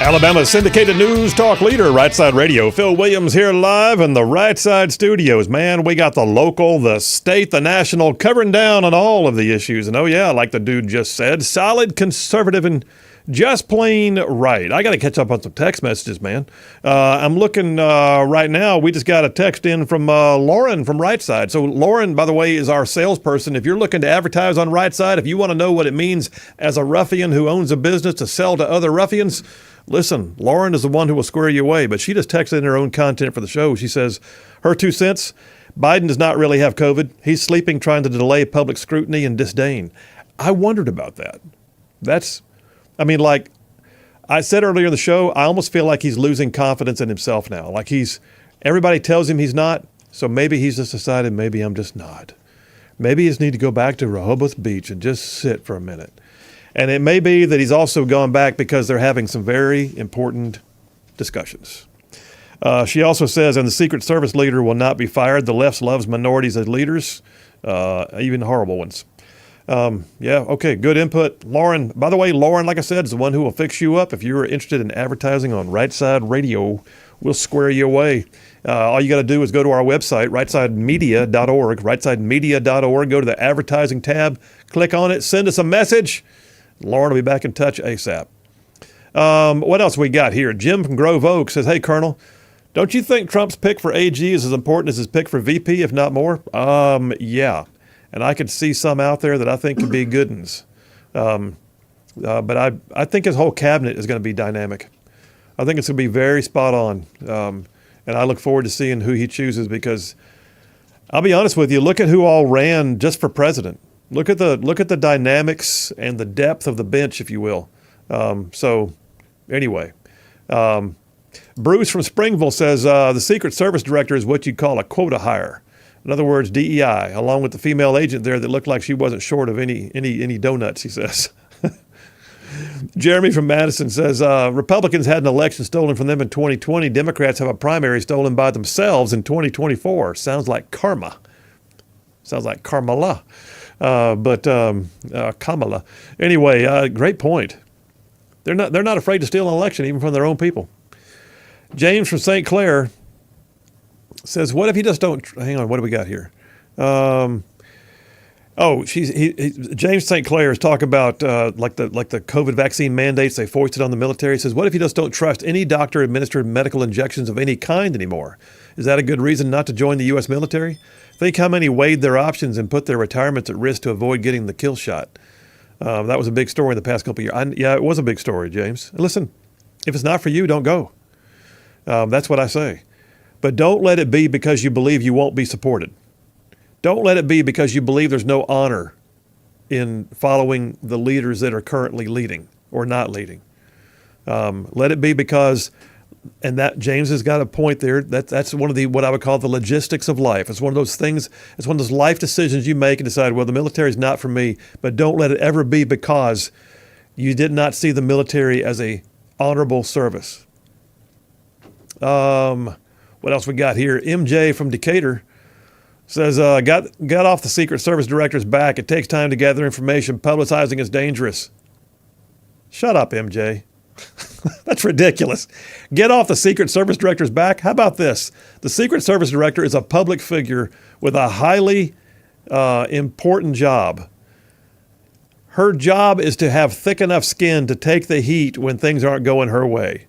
Alabama's syndicated news talk leader, Rightside Radio. Phil Williams here live in the Rightside studios. Man, we got the local, the state, the national, covering down on all of the issues. And oh yeah, like the dude just said, solid, conservative, and just plain right. I got to catch up on some text messages, man. I'm looking right now. We just got a text in from Lauren from Rightside. So Lauren, by the way, is our salesperson. If you're looking to advertise on Rightside, if you want to know what it means as a ruffian who owns a business to sell to other ruffians, listen, Lauren is the one who will square you away. But she just texted in her own content for the show. She says, her 2 cents, Biden does not really have COVID. He's sleeping, trying to delay public scrutiny and disdain. I wondered about that. Like I said earlier in the show, I almost feel like he's losing confidence in himself now. Like everybody tells him he's not, so maybe he's just decided maybe I'm just not. Maybe he just need to go back to Rehoboth Beach and just sit for a minute. And it may be that he's also gone back because they're having some very important discussions. She also says, and the Secret Service leader will not be fired. The left loves minorities as leaders, even horrible ones. Okay, good input. Lauren, by the way, Lauren, like I said, is the one who will fix you up. If you're interested in advertising on Rightside Radio, we'll square you away. All you got to do is go to our website, rightsidemedia.org, rightsidemedia.org, go to the advertising tab, click on it, send us a message. Lauren will be back in touch ASAP. What else we got here? Jim from Grove Oak says, hey, Colonel, don't you think Trump's pick for AG is as important as his pick for VP, if not more? Yeah. And I could see some out there that I think could be good ones. But I think his whole cabinet is going to be dynamic. I think it's going to be very spot on. And I look forward to seeing who he chooses because I'll be honest with you, look at who all ran just for president. Look at the dynamics and the depth of the bench, if you will. Anyway, Bruce from Springville says the Secret Service director is what you'd call a quota hire. In other words, DEI, along with the female agent there that looked like she wasn't short of any donuts, he says. Jeremy from Madison says, Republicans had an election stolen from them in 2020. Democrats have a primary stolen by themselves in 2024. Sounds like karma. Sounds like Carmela. Kamala. Anyway, great point. They're not afraid to steal an election, even from their own people. James from St. Clair says, what if you just don't, hang on, what do we got here? James St. Clair is talking about like the COVID vaccine mandates they foisted on the military. He says, what if you just don't trust any doctor-administered medical injections of any kind anymore? Is that a good reason not to join the U.S. military? Think how many weighed their options and put their retirements at risk to avoid getting the kill shot. That was a big story in the past couple of years. Yeah, it was a big story, James. And listen, if it's not for you, don't go. That's what I say. But don't let it be because you believe you won't be supported. Don't let it be because you believe there's no honor in following the leaders that are currently leading or not leading. Let it be because, and that James has got a point there, that's one of what I would call the logistics of life. It's one of those things, it's one of those life decisions you make and decide, well, the military is not for me, but don't let it ever be because you did not see the military as a honorable service. What else we got here? MJ from Decatur says, got off the Secret Service director's back. It takes time to gather information. Publicizing is dangerous. Shut up, MJ. That's ridiculous. Get off the Secret Service director's back? How about this? The Secret Service director is a public figure with a highly important job. Her job is to have thick enough skin to take the heat when things aren't going her way.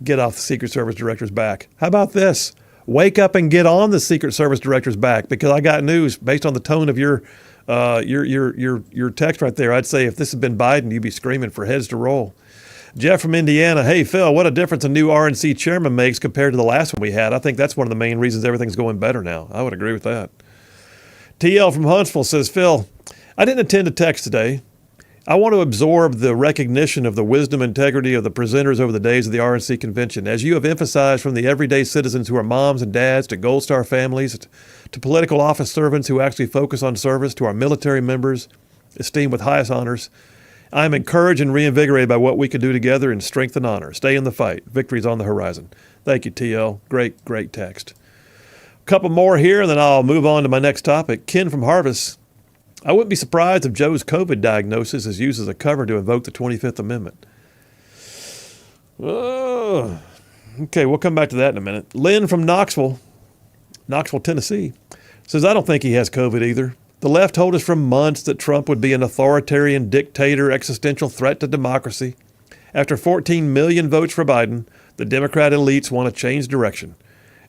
Get off the Secret Service director's back. How about this? Wake up and get on the Secret Service director's back, because I got news based on the tone of your text right there. I'd say if this had been Biden, you'd be screaming for heads to roll. Jeff from Indiana, hey, Phil, what a difference a new RNC chairman makes compared to the last one we had. I think that's one of the main reasons everything's going better now. I would agree with that. TL from Huntsville says, Phil, I didn't attend a text today. I want to absorb the recognition of the wisdom and integrity of the presenters over the days of the RNC convention. As you have emphasized, from the everyday citizens who are moms and dads to Gold Star families to political office servants who actually focus on service to our military members, esteemed with highest honors, I am encouraged and reinvigorated by what we can do together in strength and honor. Stay in the fight. Victory's on the horizon. Thank you, TL. Great, great text. A couple more here, and then I'll move on to my next topic. Ken from Harvest. I wouldn't be surprised if Joe's COVID diagnosis is used as a cover to invoke the 25th Amendment. Okay, we'll come back to that in a minute. Lynn from Knoxville, Tennessee, says, I don't think he has COVID either. The left told us for months that Trump would be an authoritarian dictator, existential threat to democracy. After 14 million votes for Biden, the Democrat elites want to change direction.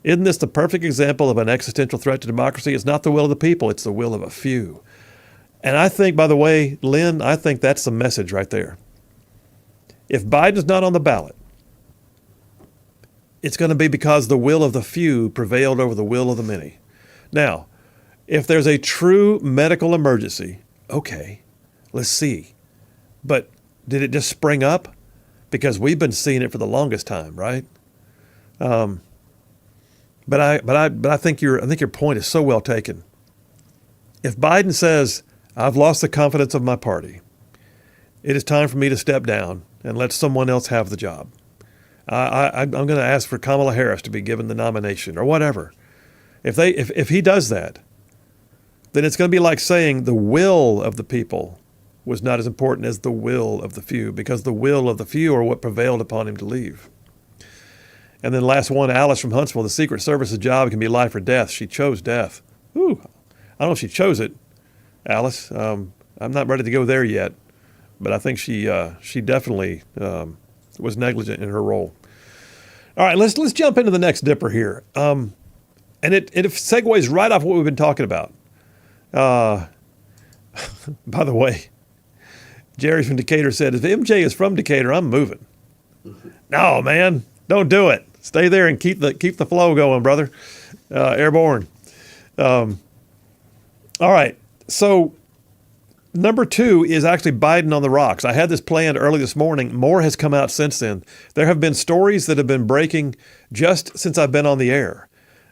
Isn't this the perfect example of an existential threat to democracy? It's not the will of the people, it's the will of a few. And I think, by the way, Lynn, I think that's the message right there. If Biden's not on the ballot, it's going to be because the will of the few prevailed over the will of the many. Now, if there's a true medical emergency, okay, let's see. But did it just spring up? Because we've been seeing it for the longest time, right? But I think your point is so well taken. If Biden says, I've lost the confidence of my party, it is time for me to step down and let someone else have the job. I'm going to ask for Kamala Harris to be given the nomination or whatever. If he does that, then it's going to be like saying the will of the people was not as important as the will of the few, because the will of the few are what prevailed upon him to leave. And then last one, Alice from Huntsville, the Secret Service's job can be life or death. She chose death. Ooh, I don't know if she chose it, Alice. I'm not ready to go there yet, but I think she definitely was negligent in her role. All right, let's jump into the next dipper here. And it segues right off what we've been talking about. By the way, Jerry from Decatur said, if MJ is from Decatur, I'm moving. No, man, don't do it. Stay there and keep the flow going, brother. Airborne. All right, so number 2 is actually Biden on the rocks. I had this planned early this morning. More has come out since then. There have been stories that have been breaking just since I've been on the air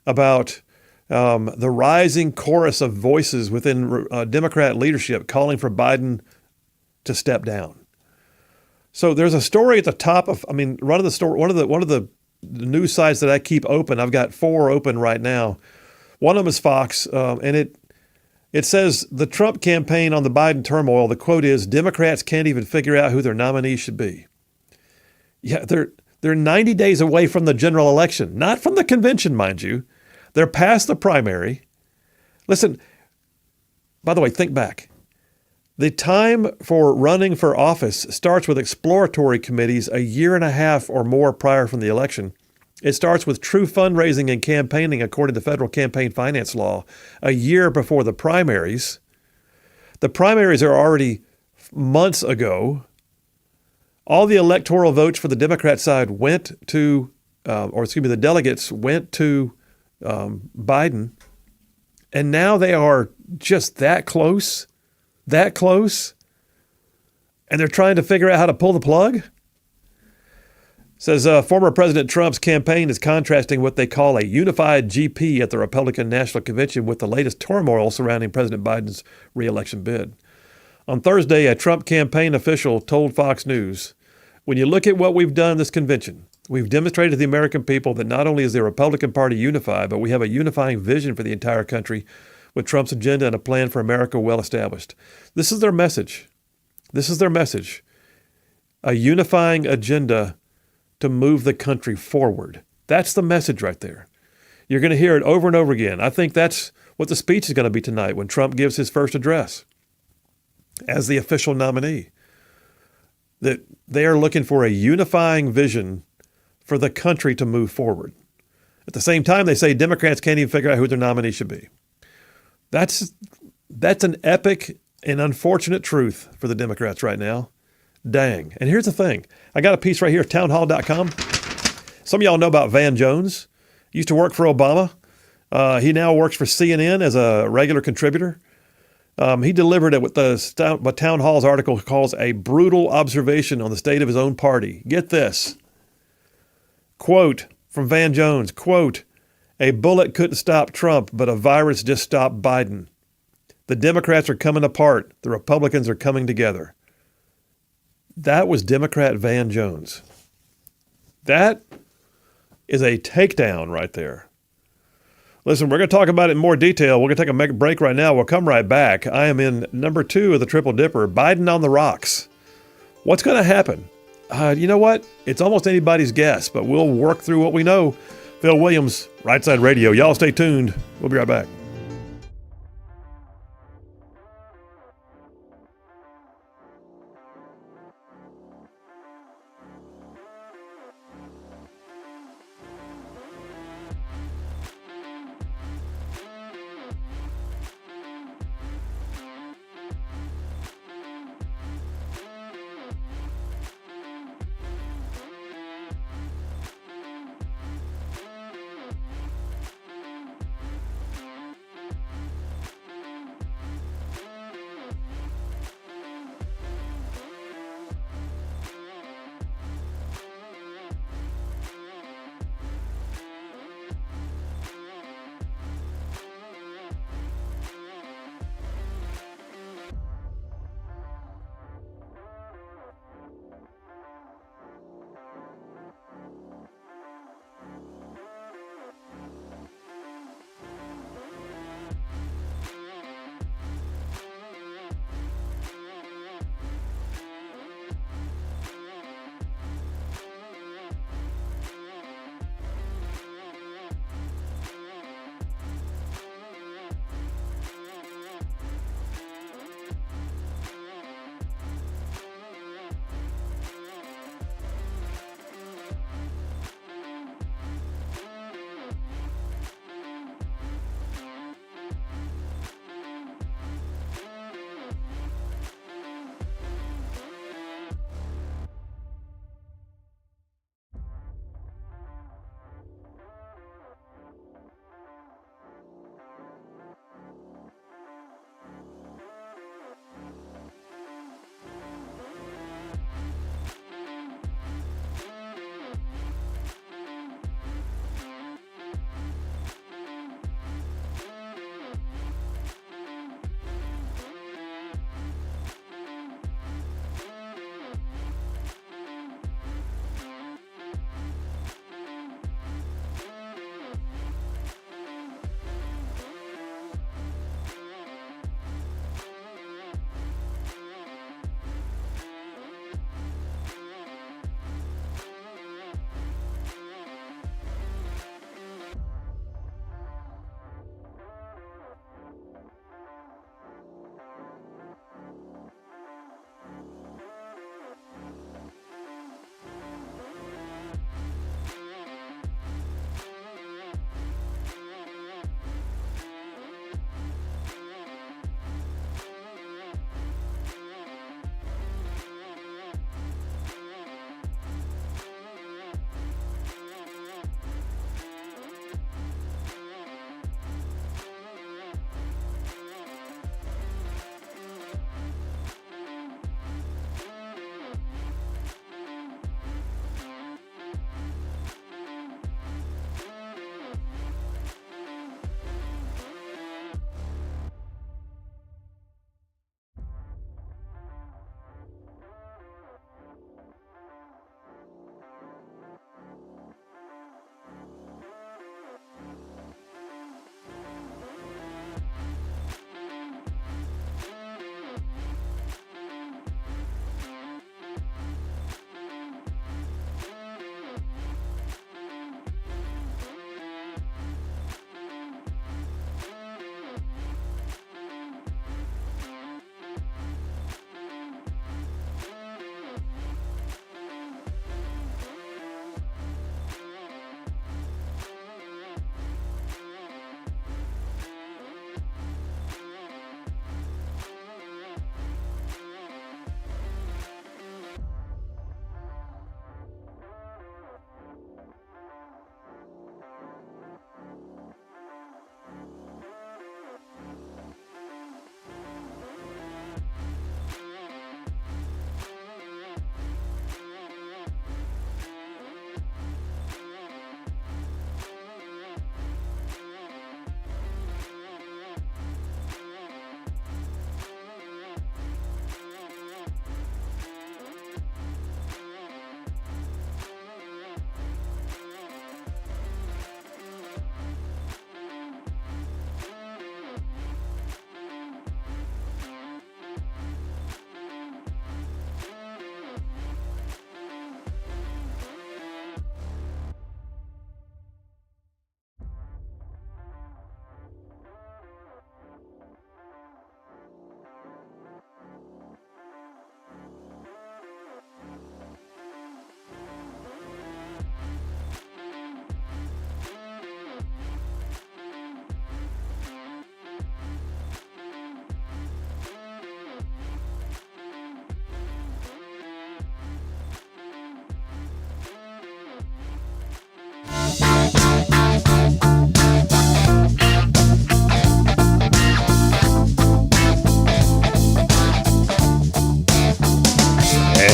about the rising chorus of voices within Democrat leadership calling for Biden to step down. So there's a story at the top of, one of the news sites that I keep open. I've got 4 open right now. One of them is Fox, and it says the Trump campaign on the Biden turmoil. The quote is, Democrats can't even figure out who their nominee should be. Yeah, they're 90 days away from the general election, not from the convention, mind you. They're past the primary. Listen, by the way, think back. The time for running for office starts with exploratory committees a year and a half or more prior from the election. It starts with true fundraising and campaigning according to federal campaign finance law a year before the primaries. The primaries are already months ago. All the electoral votes for the Democrat side went to, the delegates went to Biden. And now they are just that close, and they're trying to figure out how to pull the plug. Says former President Trump's campaign is contrasting what they call a unified GP at the Republican National Convention with the latest turmoil surrounding President Biden's re-election bid. On Thursday, a Trump campaign official told Fox News, when you look at what we've done this convention, we've demonstrated to the American people that not only is the Republican Party unified, but we have a unifying vision for the entire country with Trump's agenda and a plan for America well established. This is their message. A unifying agenda to move the country forward. That's the message right there. You're going to hear it over and over again. I think that's what the speech is going to be tonight when Trump gives his first address as the official nominee. That they are looking for a unifying vision for the country to move forward. At the same time, they say Democrats can't even figure out who their nominee should be. That's an epic and unfortunate truth for the Democrats right now. Dang. And here's the thing. I got a piece right here, townhall.com. Some of y'all know about Van Jones. Used to work for Obama. He now works for CNN as a regular contributor. He delivered what Town Hall's article calls a brutal observation on the state of his own party. Get this. Quote from Van Jones, quote, a bullet couldn't stop Trump, but a virus just stopped Biden. The Democrats are coming apart. The Republicans are coming together. That was Democrat Van Jones. That is a takedown right there. Listen, we're going to talk about it in more detail. We're going to take a break right now. We'll come right back. I am in number 2 of the Triple Dipper, Biden on the rocks. What's going to happen? You know what? It's almost anybody's guess, but we'll work through what we know. Phil Williams, Rightside Radio. Y'all stay tuned. We'll be right back.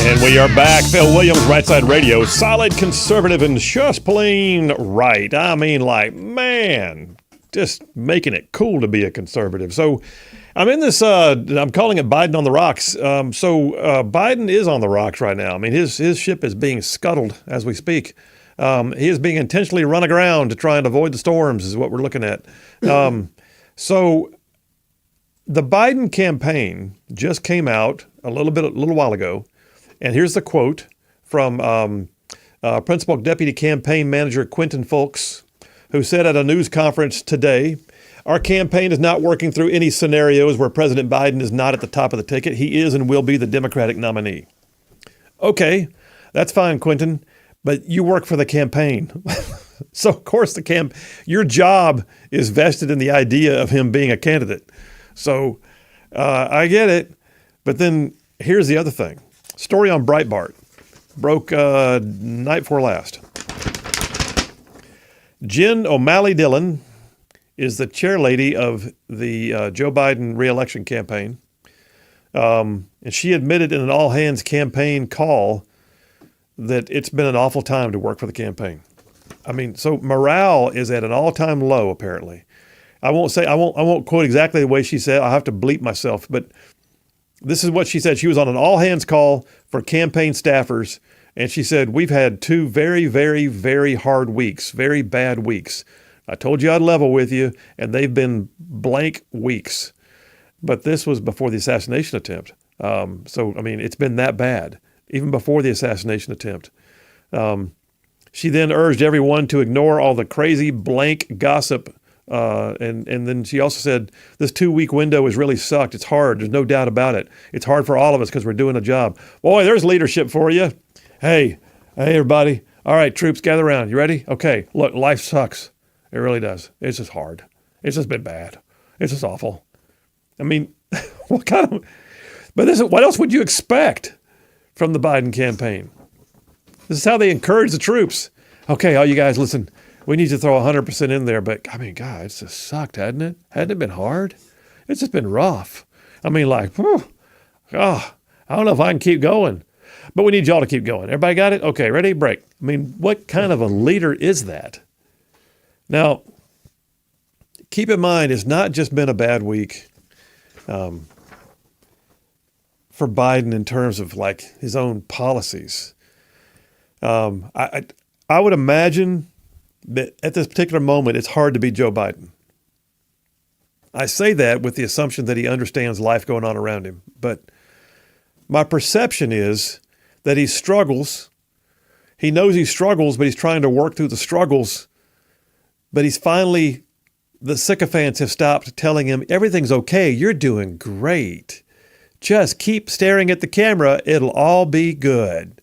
And we are back. Phil Williams, Rightside Radio. Solid conservative and just plain right. I mean, like, man, just making it cool to be a conservative. So I'm in this, I'm calling it Biden on the rocks. Biden is on the rocks right now. I mean, his ship is being scuttled as we speak. He is being intentionally run aground to try and avoid the storms is what we're looking at. So the Biden campaign just came out a little while ago. And here's the quote from Principal Deputy Campaign Manager Quentin Fulks, who said at a news conference today, "Our campaign is not working through any scenarios where President Biden is not at the top of the ticket. He is and will be the Democratic nominee." Okay, that's fine, Quentin, but you work for the campaign. So, of course, your job is vested in the idea of him being a candidate. So I get it. But then here's the other thing. Story on Breitbart. Broke night before last. Jen O'Malley Dillon is the chairlady of the Joe Biden re-election campaign. And she admitted in an all-hands campaign call that it's been an awful time to work for the campaign. I mean, so morale is at an all-time low, apparently. I won't quote exactly the way she said. I'll have to bleep myself, but this is what she said. She was on an all-hands call for campaign staffers, and she said, "We've had 2 very, very, very hard weeks, very bad weeks. I told you I'd level with you, and they've been blank weeks." But this was before the assassination attempt. So, I mean, it's been that bad, even before the assassination attempt. She then urged everyone to ignore all the crazy blank gossip. And then she also said, this 2-week window has really sucked. It's hard. There's no doubt about it. It's hard for all of us because we're doing a job. Boy, there's leadership for you. Hey, everybody. All right, troops, gather around. You ready? Okay, look, life sucks. It really does. It's just hard. It's just been bad. It's just awful. I mean, what else would you expect from the Biden campaign? This is how they encourage the troops. Okay, all you guys, listen. We need to throw 100% in there, but I mean, God, it's just sucked, hadn't it? Hadn't it been hard? It's just been rough. I mean, like, I don't know if I can keep going, but we need y'all to keep going. Everybody got it? Okay, ready? Break. I mean, what kind of a leader is that? Now, keep in mind, it's not just been a bad week for Biden in terms of like his own policies. I would imagine that at this particular moment, it's hard to be Joe Biden. I say that with the assumption that he understands life going on around him. But my perception is that he struggles. He knows he struggles, but he's trying to work through the struggles. But the sycophants have stopped telling him, everything's okay. You're doing great. Just keep staring at the camera. It'll all be good.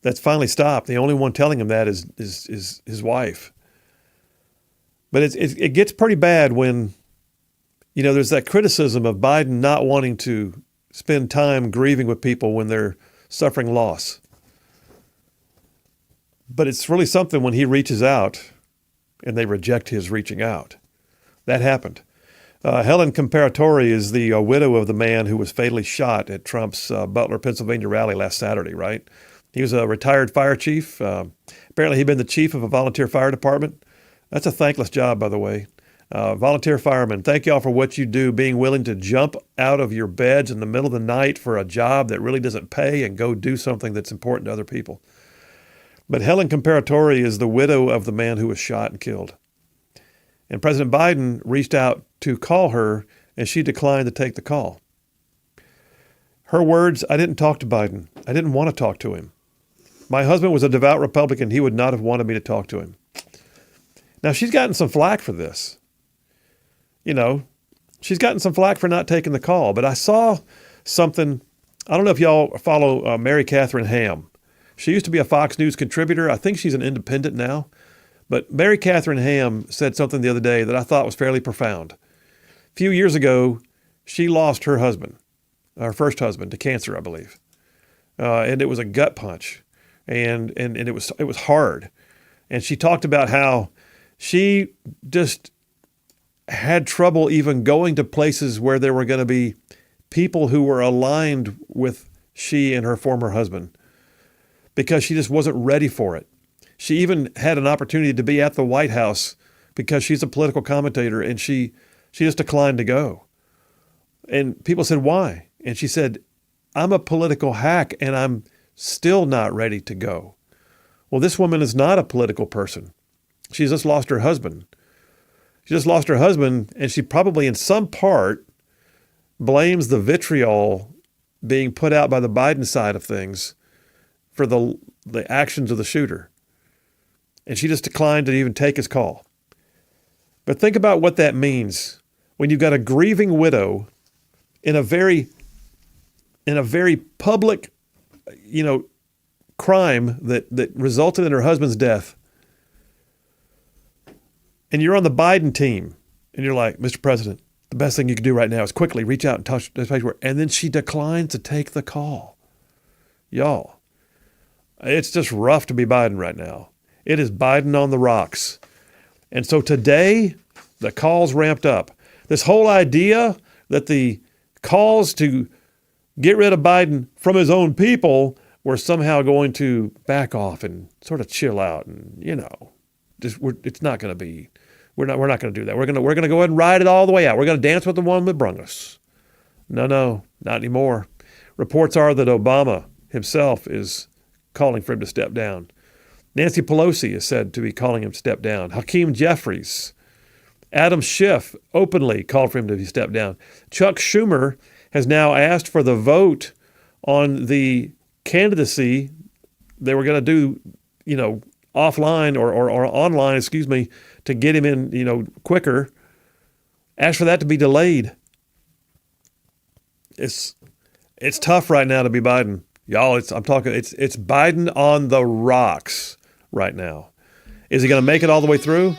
That's finally stopped. The only one telling him that is his wife. But it gets pretty bad when, there's that criticism of Biden not wanting to spend time grieving with people when they're suffering loss. But it's really something when he reaches out and they reject his reaching out. That happened. Helen Comparatori is the widow of the man who was fatally shot at Trump's Butler, Pennsylvania rally last Saturday, right? He was a retired fire chief. Apparently he'd been the chief of a volunteer fire department. That's a thankless job, by the way. Volunteer firemen, thank y'all for what you do, being willing to jump out of your beds in the middle of the night for a job that really doesn't pay and go do something that's important to other people. But Helen Comparatori is the widow of the man who was shot and killed. And President Biden reached out to call her, and she declined to take the call. Her words, "I didn't talk to Biden. I didn't want to talk to him. My husband was a devout Republican. He would not have wanted me to talk to him." Now, she's gotten some flack for this. She's gotten some flack for not taking the call. But I saw something. I don't know if y'all follow Mary Catherine Ham. She used to be a Fox News contributor. I think she's an independent now. But Mary Catherine Ham said something the other day that I thought was fairly profound. A few years ago, she lost her husband, her first husband, to cancer, I believe. And it was a gut punch. And it was hard. And she talked about how she just had trouble even going to places where there were going to be people who were aligned with she and her former husband, because she just wasn't ready for it. She even had an opportunity to be at the White House because she's a political commentator, and she just declined to go. And people said, why? And she said, I'm a political hack and I'm still not ready to go. Well, this woman is not a political person. She's just lost her husband. She just lost her husband, and she probably in some part blames the vitriol being put out by the Biden side of things for the actions of the shooter. And she just declined to even take his call. But think about what that means when you've got a grieving widow in a very public, crime that resulted in her husband's death. And you're on the Biden team, and you're like, Mr. President, the best thing you can do right now is quickly reach out and touch this page. And then she declines to take the call. Y'all, it's just rough to be Biden right now. It is Biden on the rocks. And so today, the calls ramped up. This whole idea that the calls to get rid of Biden from his own people were somehow going to back off and sort of chill out, and it's not going to be. We're not going to do that. We're going to go ahead and ride it all the way out. We're going to dance with the one that brung us. No, not anymore. Reports are that Obama himself is calling for him to step down. Nancy Pelosi is said to be calling him to step down. Hakeem Jeffries, Adam Schiff openly called for him to step down. Chuck Schumer has now asked for the vote on the candidacy they were going to do, offline or online, to get him in, quicker. Asked for that to be delayed. It's tough right now to be Biden. Y'all, it's Biden on the rocks right now. Is he going to make it all the way through?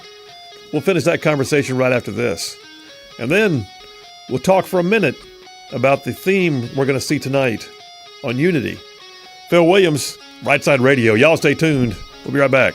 We'll finish that conversation right after this. And then we'll talk for a minute about the theme we're going to see tonight on Unity. Phil Williams, Rightside Radio. Y'all stay tuned. We'll be right back.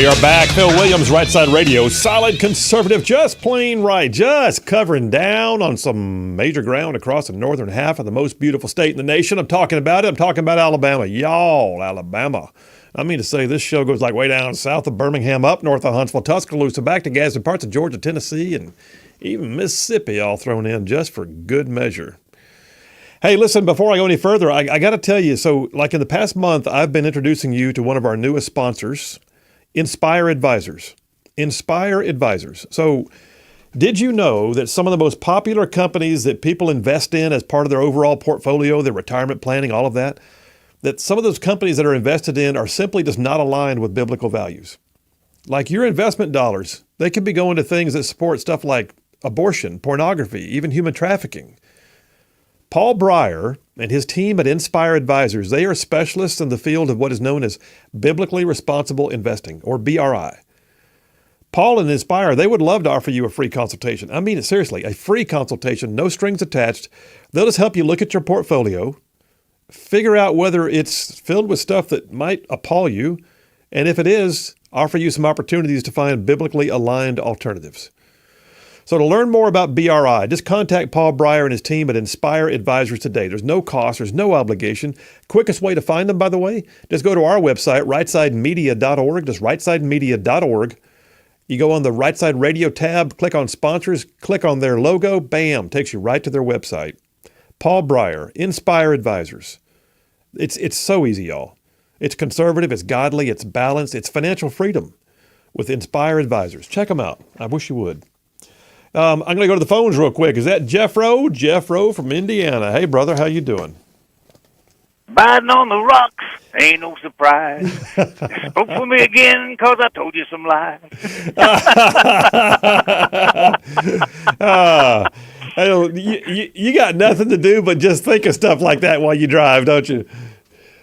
We are back. Phil Williams, Rightside Radio. Solid conservative, just plain right. Just covering down on some major ground across the northern half of the most beautiful state in the nation. I'm talking about it. I'm talking about Alabama. Y'all, Alabama. I mean to say this show goes like way down south of Birmingham, up north of Huntsville, Tuscaloosa, back to Gadsden, parts of Georgia, Tennessee, and even Mississippi all thrown in just for good measure. Hey, listen, before I go any further, I got to tell you, so like in the past month, I've been introducing you to one of our newest sponsors, Inspire Advisors. Inspire Advisors. So did you know that some of the most popular companies that people invest in as part of their overall portfolio, their retirement planning, all of that, that some of those companies that are invested in are simply just not aligned with biblical values? Like your investment dollars, they could be going to things that support stuff like abortion, pornography, even human trafficking. Paul Breyer and his team at Inspire Advisors, they are specialists in the field of what is known as biblically responsible investing, or BRI. Paul and Inspire, they would love to offer you a free consultation. I mean it seriously, a free consultation, no strings attached. They'll just help you look at your portfolio, figure out whether it's filled with stuff that might appall you, and if it is, offer you some opportunities to find biblically aligned alternatives. So to learn more about BRI, just contact Paul Breyer and his team at Inspire Advisors today. There's no cost, there's no obligation. Quickest way to find them, by the way, just go to our website, rightsidemedia.org, just rightsidemedia.org. You go on the Rightside Radio tab, click on sponsors, click on their logo, bam, takes you right to their website. Paul Breyer, Inspire Advisors. It's so easy, y'all. It's conservative, it's godly, it's balanced, it's financial freedom with Inspire Advisors. Check them out. I wish you would. I'm going to go to the phones real quick. Is that Jeff Rowe? Jeff Rowe from Indiana. Hey, brother, how you doing? Biden on the rocks, ain't no surprise. Spoke for me again because I told you some lies. You got nothing to do but just think of stuff like that while you drive, don't you?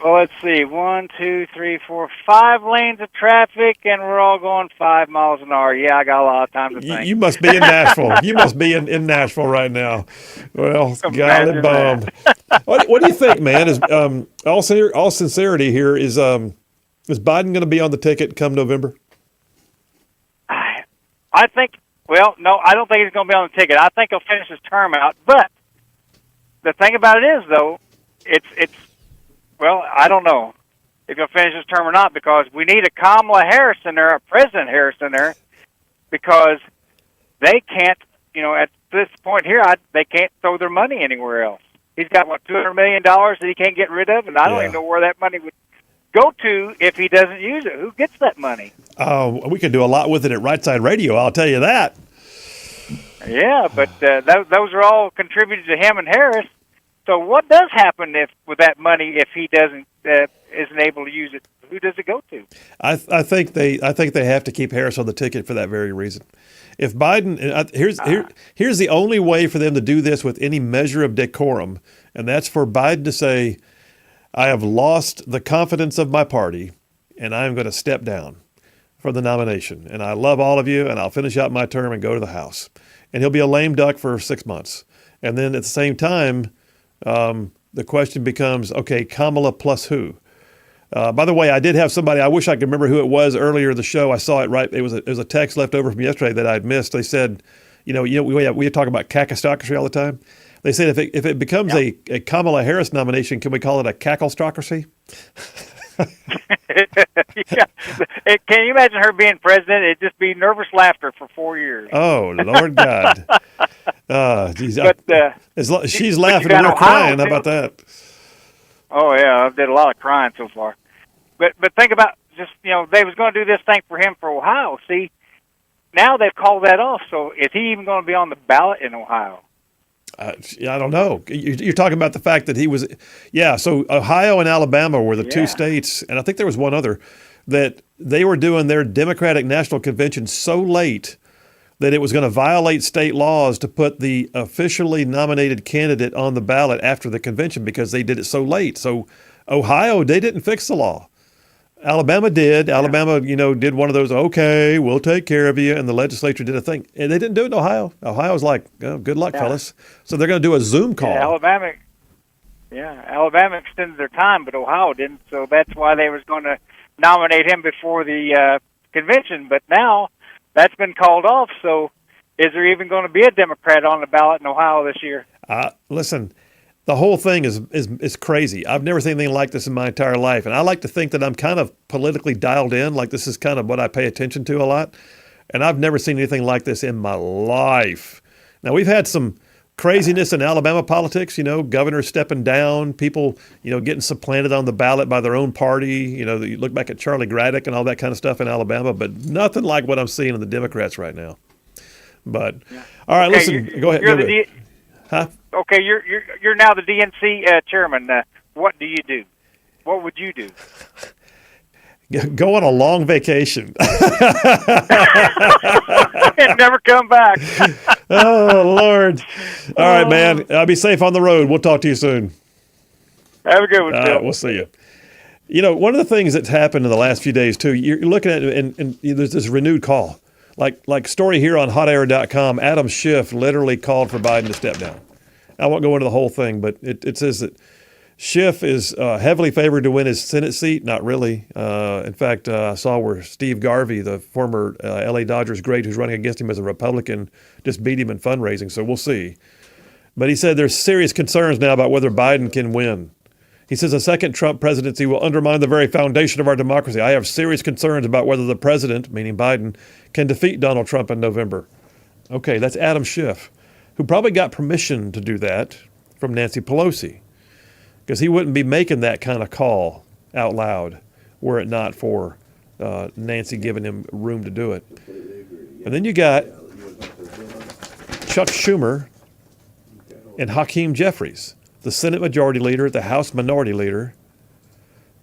Well, let's see. 1, 2, 3, 4, 5 lanes of traffic, and we're all going 5 miles an hour. Yeah, I got a lot of time to think. You must be in Nashville. You must be in Nashville right now. Well, golly bum. What do you think, man? Is all sincerity here, is Biden going to be on the ticket come November? I think. Well, no, I don't think he's going to be on the ticket. I think he'll finish his term out. But the thing about it is, though, it's. Well, I don't know if he'll finish his term or not, because we need a Kamala Harris in there, a President Harris in there, because they can't, at this point here, they can't throw their money anywhere else. He's got, $200 million that he can't get rid of, and I don't even know where that money would go to if he doesn't use it. Who gets that money? We could do a lot with it at Rightside Radio, I'll tell you that. Yeah, but those are all contributed to him and Harris. So what does happen with that money if he isn't able to use it? Who does it go to? I think they have to keep Harris on the ticket for that very reason. If Biden, here's the only way for them to do this with any measure of decorum, and that's for Biden to say, "I have lost the confidence of my party, and I'm going to step down from the nomination. And I love all of you, and I'll finish out my term and go to the House." And he'll be a lame duck for 6 months, and then at the same time. The question becomes, okay, Kamala plus who? By the way, I did have somebody, I wish I could remember who it was earlier in the show. I saw it right. It was a text left over from yesterday that I'd missed. They said, we talk about cacostocracy all the time. They said if it becomes a Kamala Harris nomination, can we call it a cacklestocracy? Can you imagine her being president? It'd just be nervous laughter for 4 years. Oh, Lord God. Geez, she's laughing and we're crying. How about that? Oh, yeah, I did a lot of crying so far. But think about just, they was going to do this thing for him for Ohio. See, now they've called that off. So is he even going to be on the ballot in Ohio? I don't know. You're talking about the fact that he was, so Ohio and Alabama were the two states, and I think there was one other, that they were doing their Democratic National Convention so late that it was going to violate state laws to put the officially nominated candidate on the ballot after the convention because they did it so late. So Ohio, they didn't fix the law. Alabama did. Yeah. Alabama, did one of those, okay, we'll take care of you, and the legislature did a thing. And they didn't do it in Ohio. Ohio's like, oh, good luck, fellas. So they're going to do a Zoom call. Alabama extended their time, but Ohio didn't. So that's why they was going to nominate him before the convention, but now that's been called off. So, is there even going to be a Democrat on the ballot in Ohio this year? Listen, the whole thing is crazy. I've never seen anything like this in my entire life, and I like to think that I'm kind of politically dialed in. Like this is kind of what I pay attention to a lot, and I've never seen anything like this in my life. Now we've had some craziness in Alabama politics, governors stepping down, people, getting supplanted on the ballot by their own party. You look back at Charlie Graddick and all that kind of stuff in Alabama, but nothing like what I'm seeing in the Democrats right now. But all right, okay, listen, go ahead. Huh? Okay, you're now the DNC chairman. What do you do? What would you do? Go on a long vacation. And never come back. Oh, Lord. All right, man. Be safe on the road. We'll talk to you soon. Have a good one, Phil. We'll see you. One of the things that's happened in the last few days, too, you're looking at it, and there's this renewed call. Like story here on hotair.com, Adam Schiff literally called for Biden to step down. I won't go into the whole thing, but it says that Schiff is heavily favored to win his Senate seat. Not really. In fact, I saw where Steve Garvey, the former L.A. Dodgers great who's running against him as a Republican, just beat him in fundraising, so we'll see. But he said there's serious concerns now about whether Biden can win. He says a second Trump presidency will undermine the very foundation of our democracy. I have serious concerns about whether the president, meaning Biden, can defeat Donald Trump in November. Okay, that's Adam Schiff, who probably got permission to do that from Nancy Pelosi, because he wouldn't be making that kind of call out loud were it not for Nancy giving him room to do it. And then you got Chuck Schumer and Hakeem Jeffries, the Senate Majority Leader, the House Minority Leader,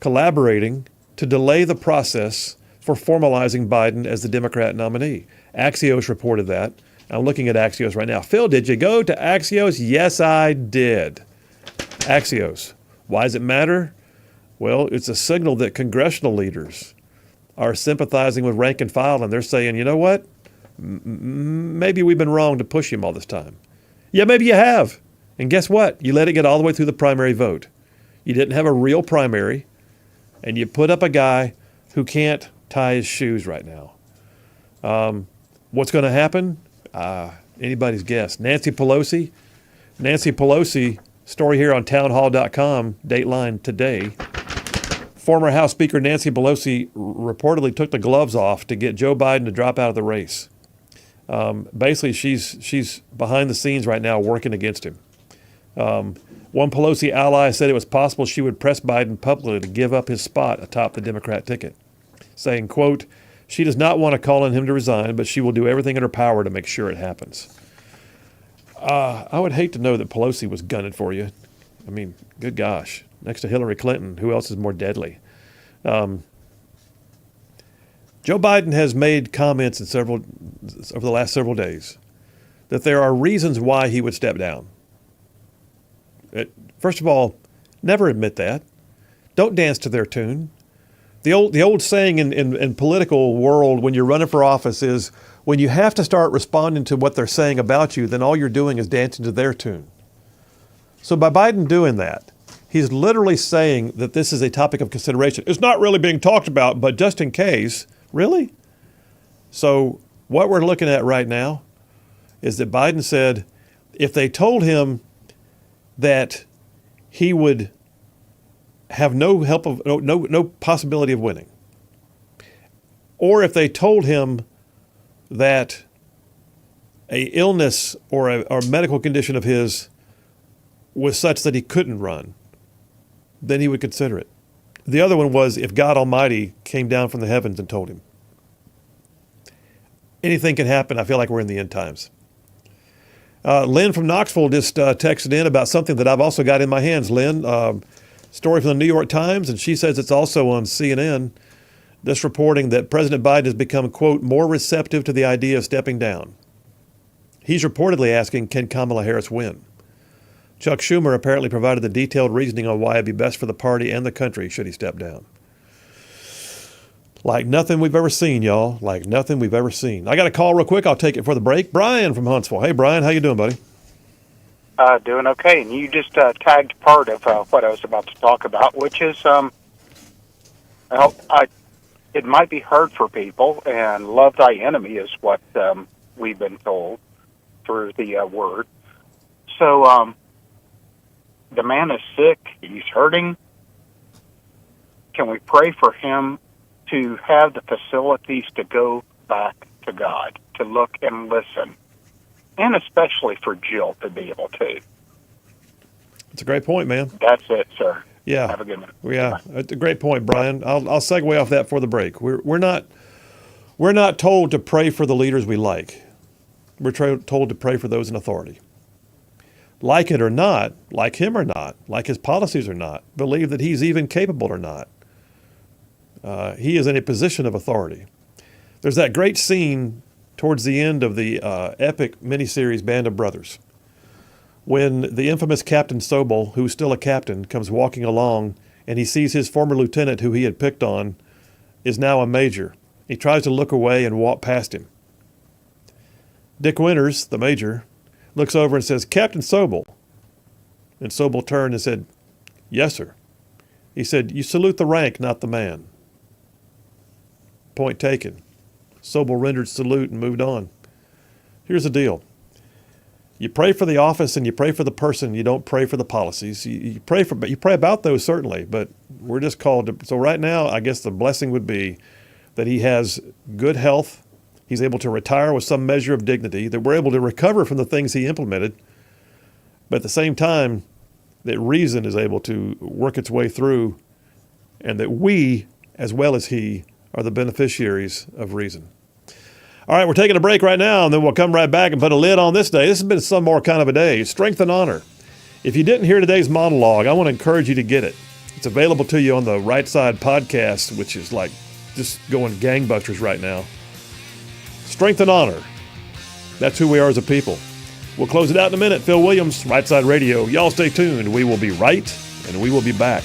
collaborating to delay the process for formalizing Biden as the Democrat nominee. Axios reported that. I'm looking at Axios right now. Phil, did you go to Axios? Yes, I did. Axios. Why does it matter? Well, it's a signal that congressional leaders are sympathizing with rank and file, and they're saying, you know what? Maybe we've been wrong to push him all this time. Yeah, maybe you have. And guess what? You let it get all the way through the primary vote. You didn't have a real primary, and you put up a guy who can't tie his shoes right now. What's going to happen? Anybody's guess. Nancy Pelosi, story here on townhall.com, Dateline today. Former House Speaker Nancy Pelosi reportedly took the gloves off to get Joe Biden to drop out of the race. Basically, she's behind the scenes right now working against him. One Pelosi ally said it was possible she would press Biden publicly to give up his spot atop the Democrat ticket, saying, quote, she does not want to call on him to resign, but she will do everything in her power to make sure it happens. I would hate to know that Pelosi was gunning for you. I mean, good gosh. Next to Hillary Clinton, who else is more deadly? Joe Biden has made comments over the last several days that there are reasons why he would step down. First of all, never admit that. Don't dance to their tune. The old saying in political world when you're running for office is when you have to start responding to what they're saying about you, then all you're doing is dancing to their tune. So by Biden doing that, he's literally saying that this is a topic of consideration. It's not really being talked about, but just in case, really? So what we're looking at right now is that Biden said if they told him that he would have no possibility of winning, or if they told him that a illness or a medical condition of his was such that he couldn't run, then he would consider it. The other one was if God Almighty came down from the heavens and told him. Anything can happen. I feel like we're in the end times. Lynn from Knoxville just texted in about something that I've also got in my hands. Lynn, story from the New York Times, and she says it's also on CNN, this reporting that President Biden has become, quote, more receptive to the idea of stepping down. He's reportedly asking, can Kamala Harris win? Chuck Schumer apparently provided the detailed reasoning on why it'd be best for the party and the country should he step down. Like nothing we've ever seen, y'all. Like nothing we've ever seen. I got a call real quick. I'll take it for the break. Brian from Huntsville. Hey, Brian, how you doing, buddy? Doing okay. And you just tagged part of what I was about to talk about, which is, it might be hard for people, and love thy enemy is what we've been told through the word. So the man is sick. He's hurting. Can we pray for him to have the facilities to go back to God, to look and listen, and especially for Jill to be able to? It's a great point, man. That's it, sir. Yeah. Have a good one. Yeah, it's a great point, Brian. I'll segue off that for the break. We're not told to pray for the leaders we like. We're told to pray for those in authority. Like it or not, like him or not, like his policies or not, believe that he's even capable or not. He is in a position of authority. There's that great scene towards the end of the epic miniseries Band of Brothers, when the infamous Captain Sobel, who's still a captain, comes walking along and he sees his former lieutenant, who he had picked on, is now a major. He tries to look away and walk past him. Dick Winters, the major, looks over and says, "Captain Sobel." And Sobel turned and said, "Yes, sir." He said, "You salute the rank, not the man." Point taken. Sobel rendered salute and moved on. Here's the deal. You pray for the office and you pray for the person. You don't pray for the policies. You pray about those, certainly, but we're just called to. So right now, I guess the blessing would be that he has good health. He's able to retire with some measure of dignity, that we're able to recover from the things he implemented. But at the same time, that reason is able to work its way through, and that we, as well as he, are the beneficiaries of reason. All right, we're taking a break right now, and then we'll come right back and put a lid on this day. This has been some more kind of a day. Strength and honor. If you didn't hear today's monologue, I want to encourage you to get it. It's available to you on the Rightside podcast, which is like just going gangbusters right now. Strength and honor. That's who we are as a people. We'll close it out in a minute. Phil Williams, Rightside Radio. Y'all stay tuned. We will be right, and we will be back.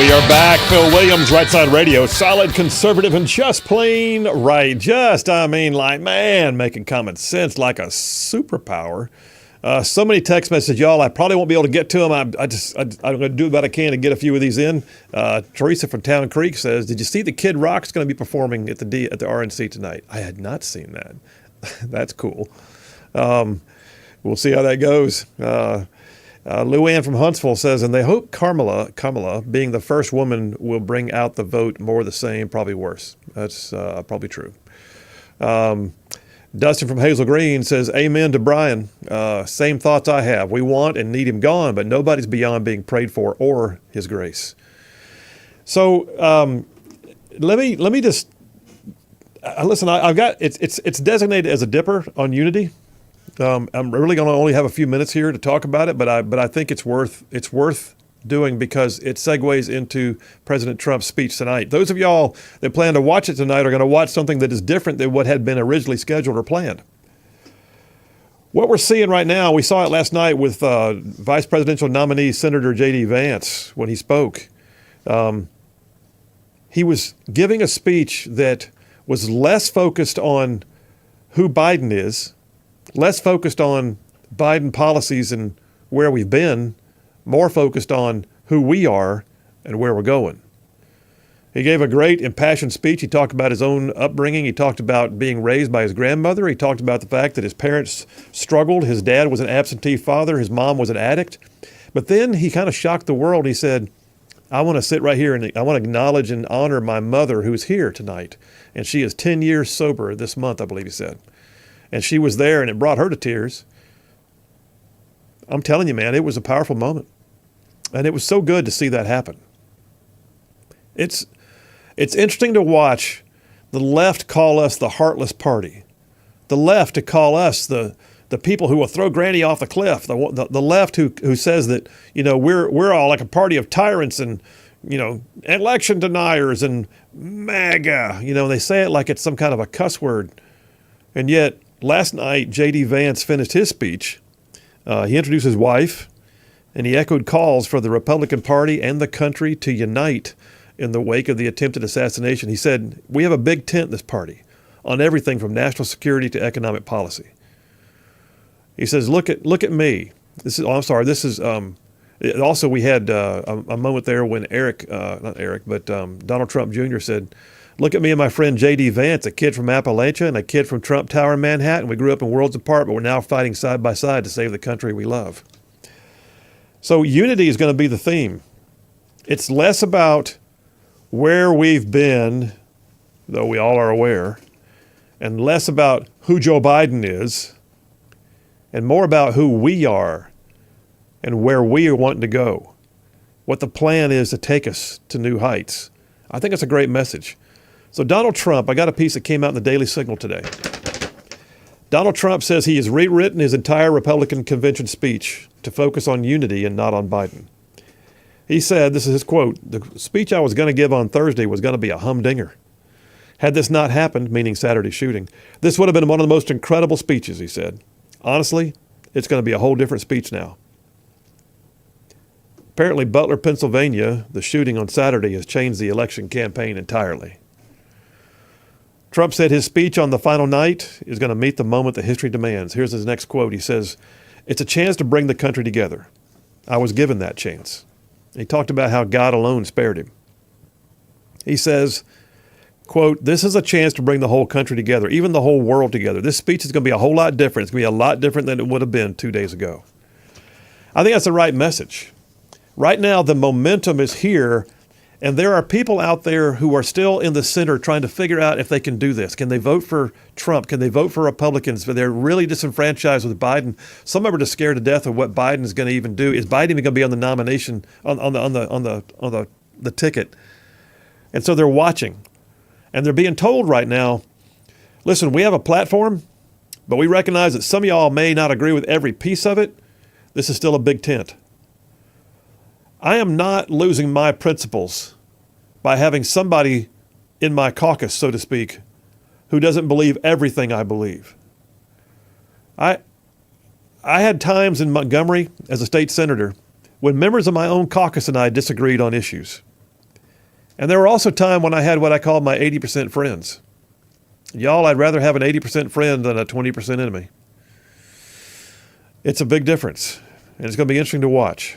We are back. Phil Williams, Rightside Radio. Solid, conservative, and just plain right. Making common sense like a superpower. So many text messages, y'all. I probably won't be able to get to them. I'm going to do what I can to get a few of these in. Teresa from Town Creek says, "Did you see the Kid Rock's going to be performing at the RNC tonight?" I had not seen that. That's cool. We'll see how that goes. Lou Ann from Huntsville says, and they hope Kamala, being the first woman, will bring out the vote more the same, probably worse. That's probably true. Dustin from Hazel Green says, amen to Brian. Same thoughts I have. We want and need him gone, but nobody's beyond being prayed for or his grace. So let me just listen. I've got it's designated as a dipper on Unity. I'm really going to only have a few minutes here to talk about it, but I think it's worth doing because it segues into President Trump's speech tonight. Those of y'all that plan to watch it tonight are going to watch something that is different than what had been originally scheduled or planned. What we're seeing right now, we saw it last night with Vice Presidential nominee Senator J.D. Vance when he spoke. He was giving a speech that was less focused on who Biden is, less focused on Biden policies and where we've been, more focused on who we are and where we're going. He gave a great impassioned speech. He talked about his own upbringing. He talked about being raised by his grandmother. He talked about the fact that his parents struggled. His dad was an absentee father. His mom was an addict. But then he kind of shocked the world. He said, I want to sit right here and I want to acknowledge and honor my mother who's here tonight. And she is 10 years sober this month, I believe he said. And she was there, and it brought her to tears. I'm telling you, man, it was a powerful moment. And it was so good to see that happen. It's interesting to watch the left call us the heartless party. The left to call us the people who will throw Granny off the cliff. The left who says that, we're all like a party of tyrants and, election deniers and MAGA. They say it like it's some kind of a cuss word. And yet, last night, J.D. Vance finished his speech. He introduced his wife, and he echoed calls for the Republican Party and the country to unite in the wake of the attempted assassination. He said, we have a big tent, this party, on everything from national security to economic policy. He says, look at me. Also, we had a moment there when Donald Trump Jr. said, look at me and my friend J.D. Vance, a kid from Appalachia and a kid from Trump Tower in Manhattan. We grew up in worlds apart, but we're now fighting side by side to save the country we love. So unity is going to be the theme. It's less about where we've been, though we all are aware, and less about who Joe Biden is, and more about who we are and where we are wanting to go, what the plan is to take us to new heights. I think it's a great message. So Donald Trump, I got a piece that came out in the Daily Signal today. Donald Trump says he has rewritten his entire Republican convention speech to focus on unity and not on Biden. He said, this is his quote, the speech I was going to give on Thursday was going to be a humdinger. Had this not happened, meaning Saturday's shooting, this would have been one of the most incredible speeches, he said. Honestly, it's going to be a whole different speech now. Apparently, Butler, Pennsylvania, the shooting on Saturday has changed the election campaign entirely. Trump said his speech on the final night is going to meet the moment that history demands. Here's his next quote. He says, it's a chance to bring the country together. I was given that chance. He talked about how God alone spared him. He says, quote, this is a chance to bring the whole country together, even the whole world together. This speech is going to be a whole lot different. It's going to be a lot different than it would have been 2 days ago. I think that's the right message. Right now, the momentum is here. And there are people out there who are still in the center trying to figure out if they can do this. Can they vote for Trump? Can they vote for Republicans? But they're really disenfranchised with Biden. Some of them are just scared to death of what Biden is going to even do. Is Biden even going to be on the nomination on the ticket? And so they're watching, and they're being told right now, listen, we have a platform, but we recognize that some of y'all may not agree with every piece of it. This is still a big tent. I am not losing my principles by having somebody in my caucus, so to speak, who doesn't believe everything I believe. I had times in Montgomery as a state senator when members of my own caucus and I disagreed on issues. And there were also times when I had what I call my 80% friends. Y'all, I'd rather have an 80% friend than a 20% enemy. It's a big difference, and it's going to be interesting to watch.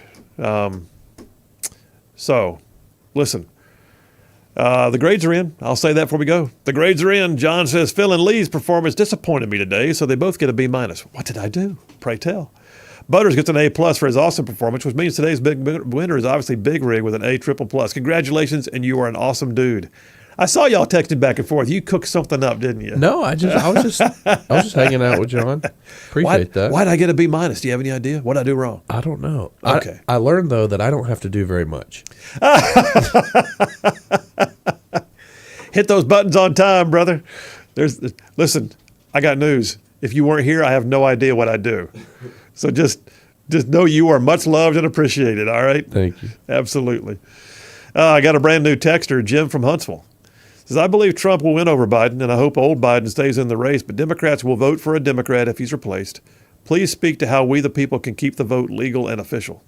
So, listen. The grades are in. I'll say that before we go. The grades are in. John says, Phil and Lee's performance disappointed me today, so they both get a B-. What did I do? Pray tell. Butters gets an A+ for his awesome performance, which means today's big winner is obviously Big Rig with an A++. Congratulations, and you are an awesome dude. I saw y'all texting back and forth. You cooked something up, didn't you? No, I was just hanging out with John. Appreciate that. Why'd I get a B-? Do you have any idea? What did I do wrong? I don't know. Okay. I learned, though, that I don't have to do very much. Hit those buttons on time, brother. Listen, I got news. If you weren't here, I have no idea what I do. So just know you are much loved and appreciated, all right? Thank you. Absolutely. I got a brand new texter, Jim from Huntsville. Says, I believe Trump will win over Biden, and I hope old Biden stays in the race, but Democrats will vote for a Democrat if he's replaced. Please speak to how we the people can keep the vote legal and official.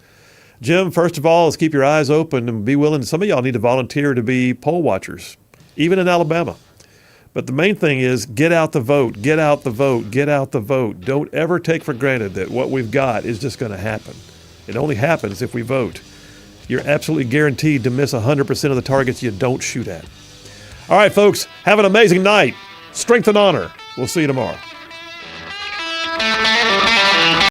Jim, first of all, is keep your eyes open and be willing. Some of y'all need to volunteer to be poll watchers, even in Alabama. But the main thing is get out the vote, get out the vote, get out the vote. Don't ever take for granted that what we've got is just going to happen. It only happens if we vote. You're absolutely guaranteed to miss 100% of the targets you don't shoot at. All right, folks, have an amazing night. Strength and honor. We'll see you tomorrow.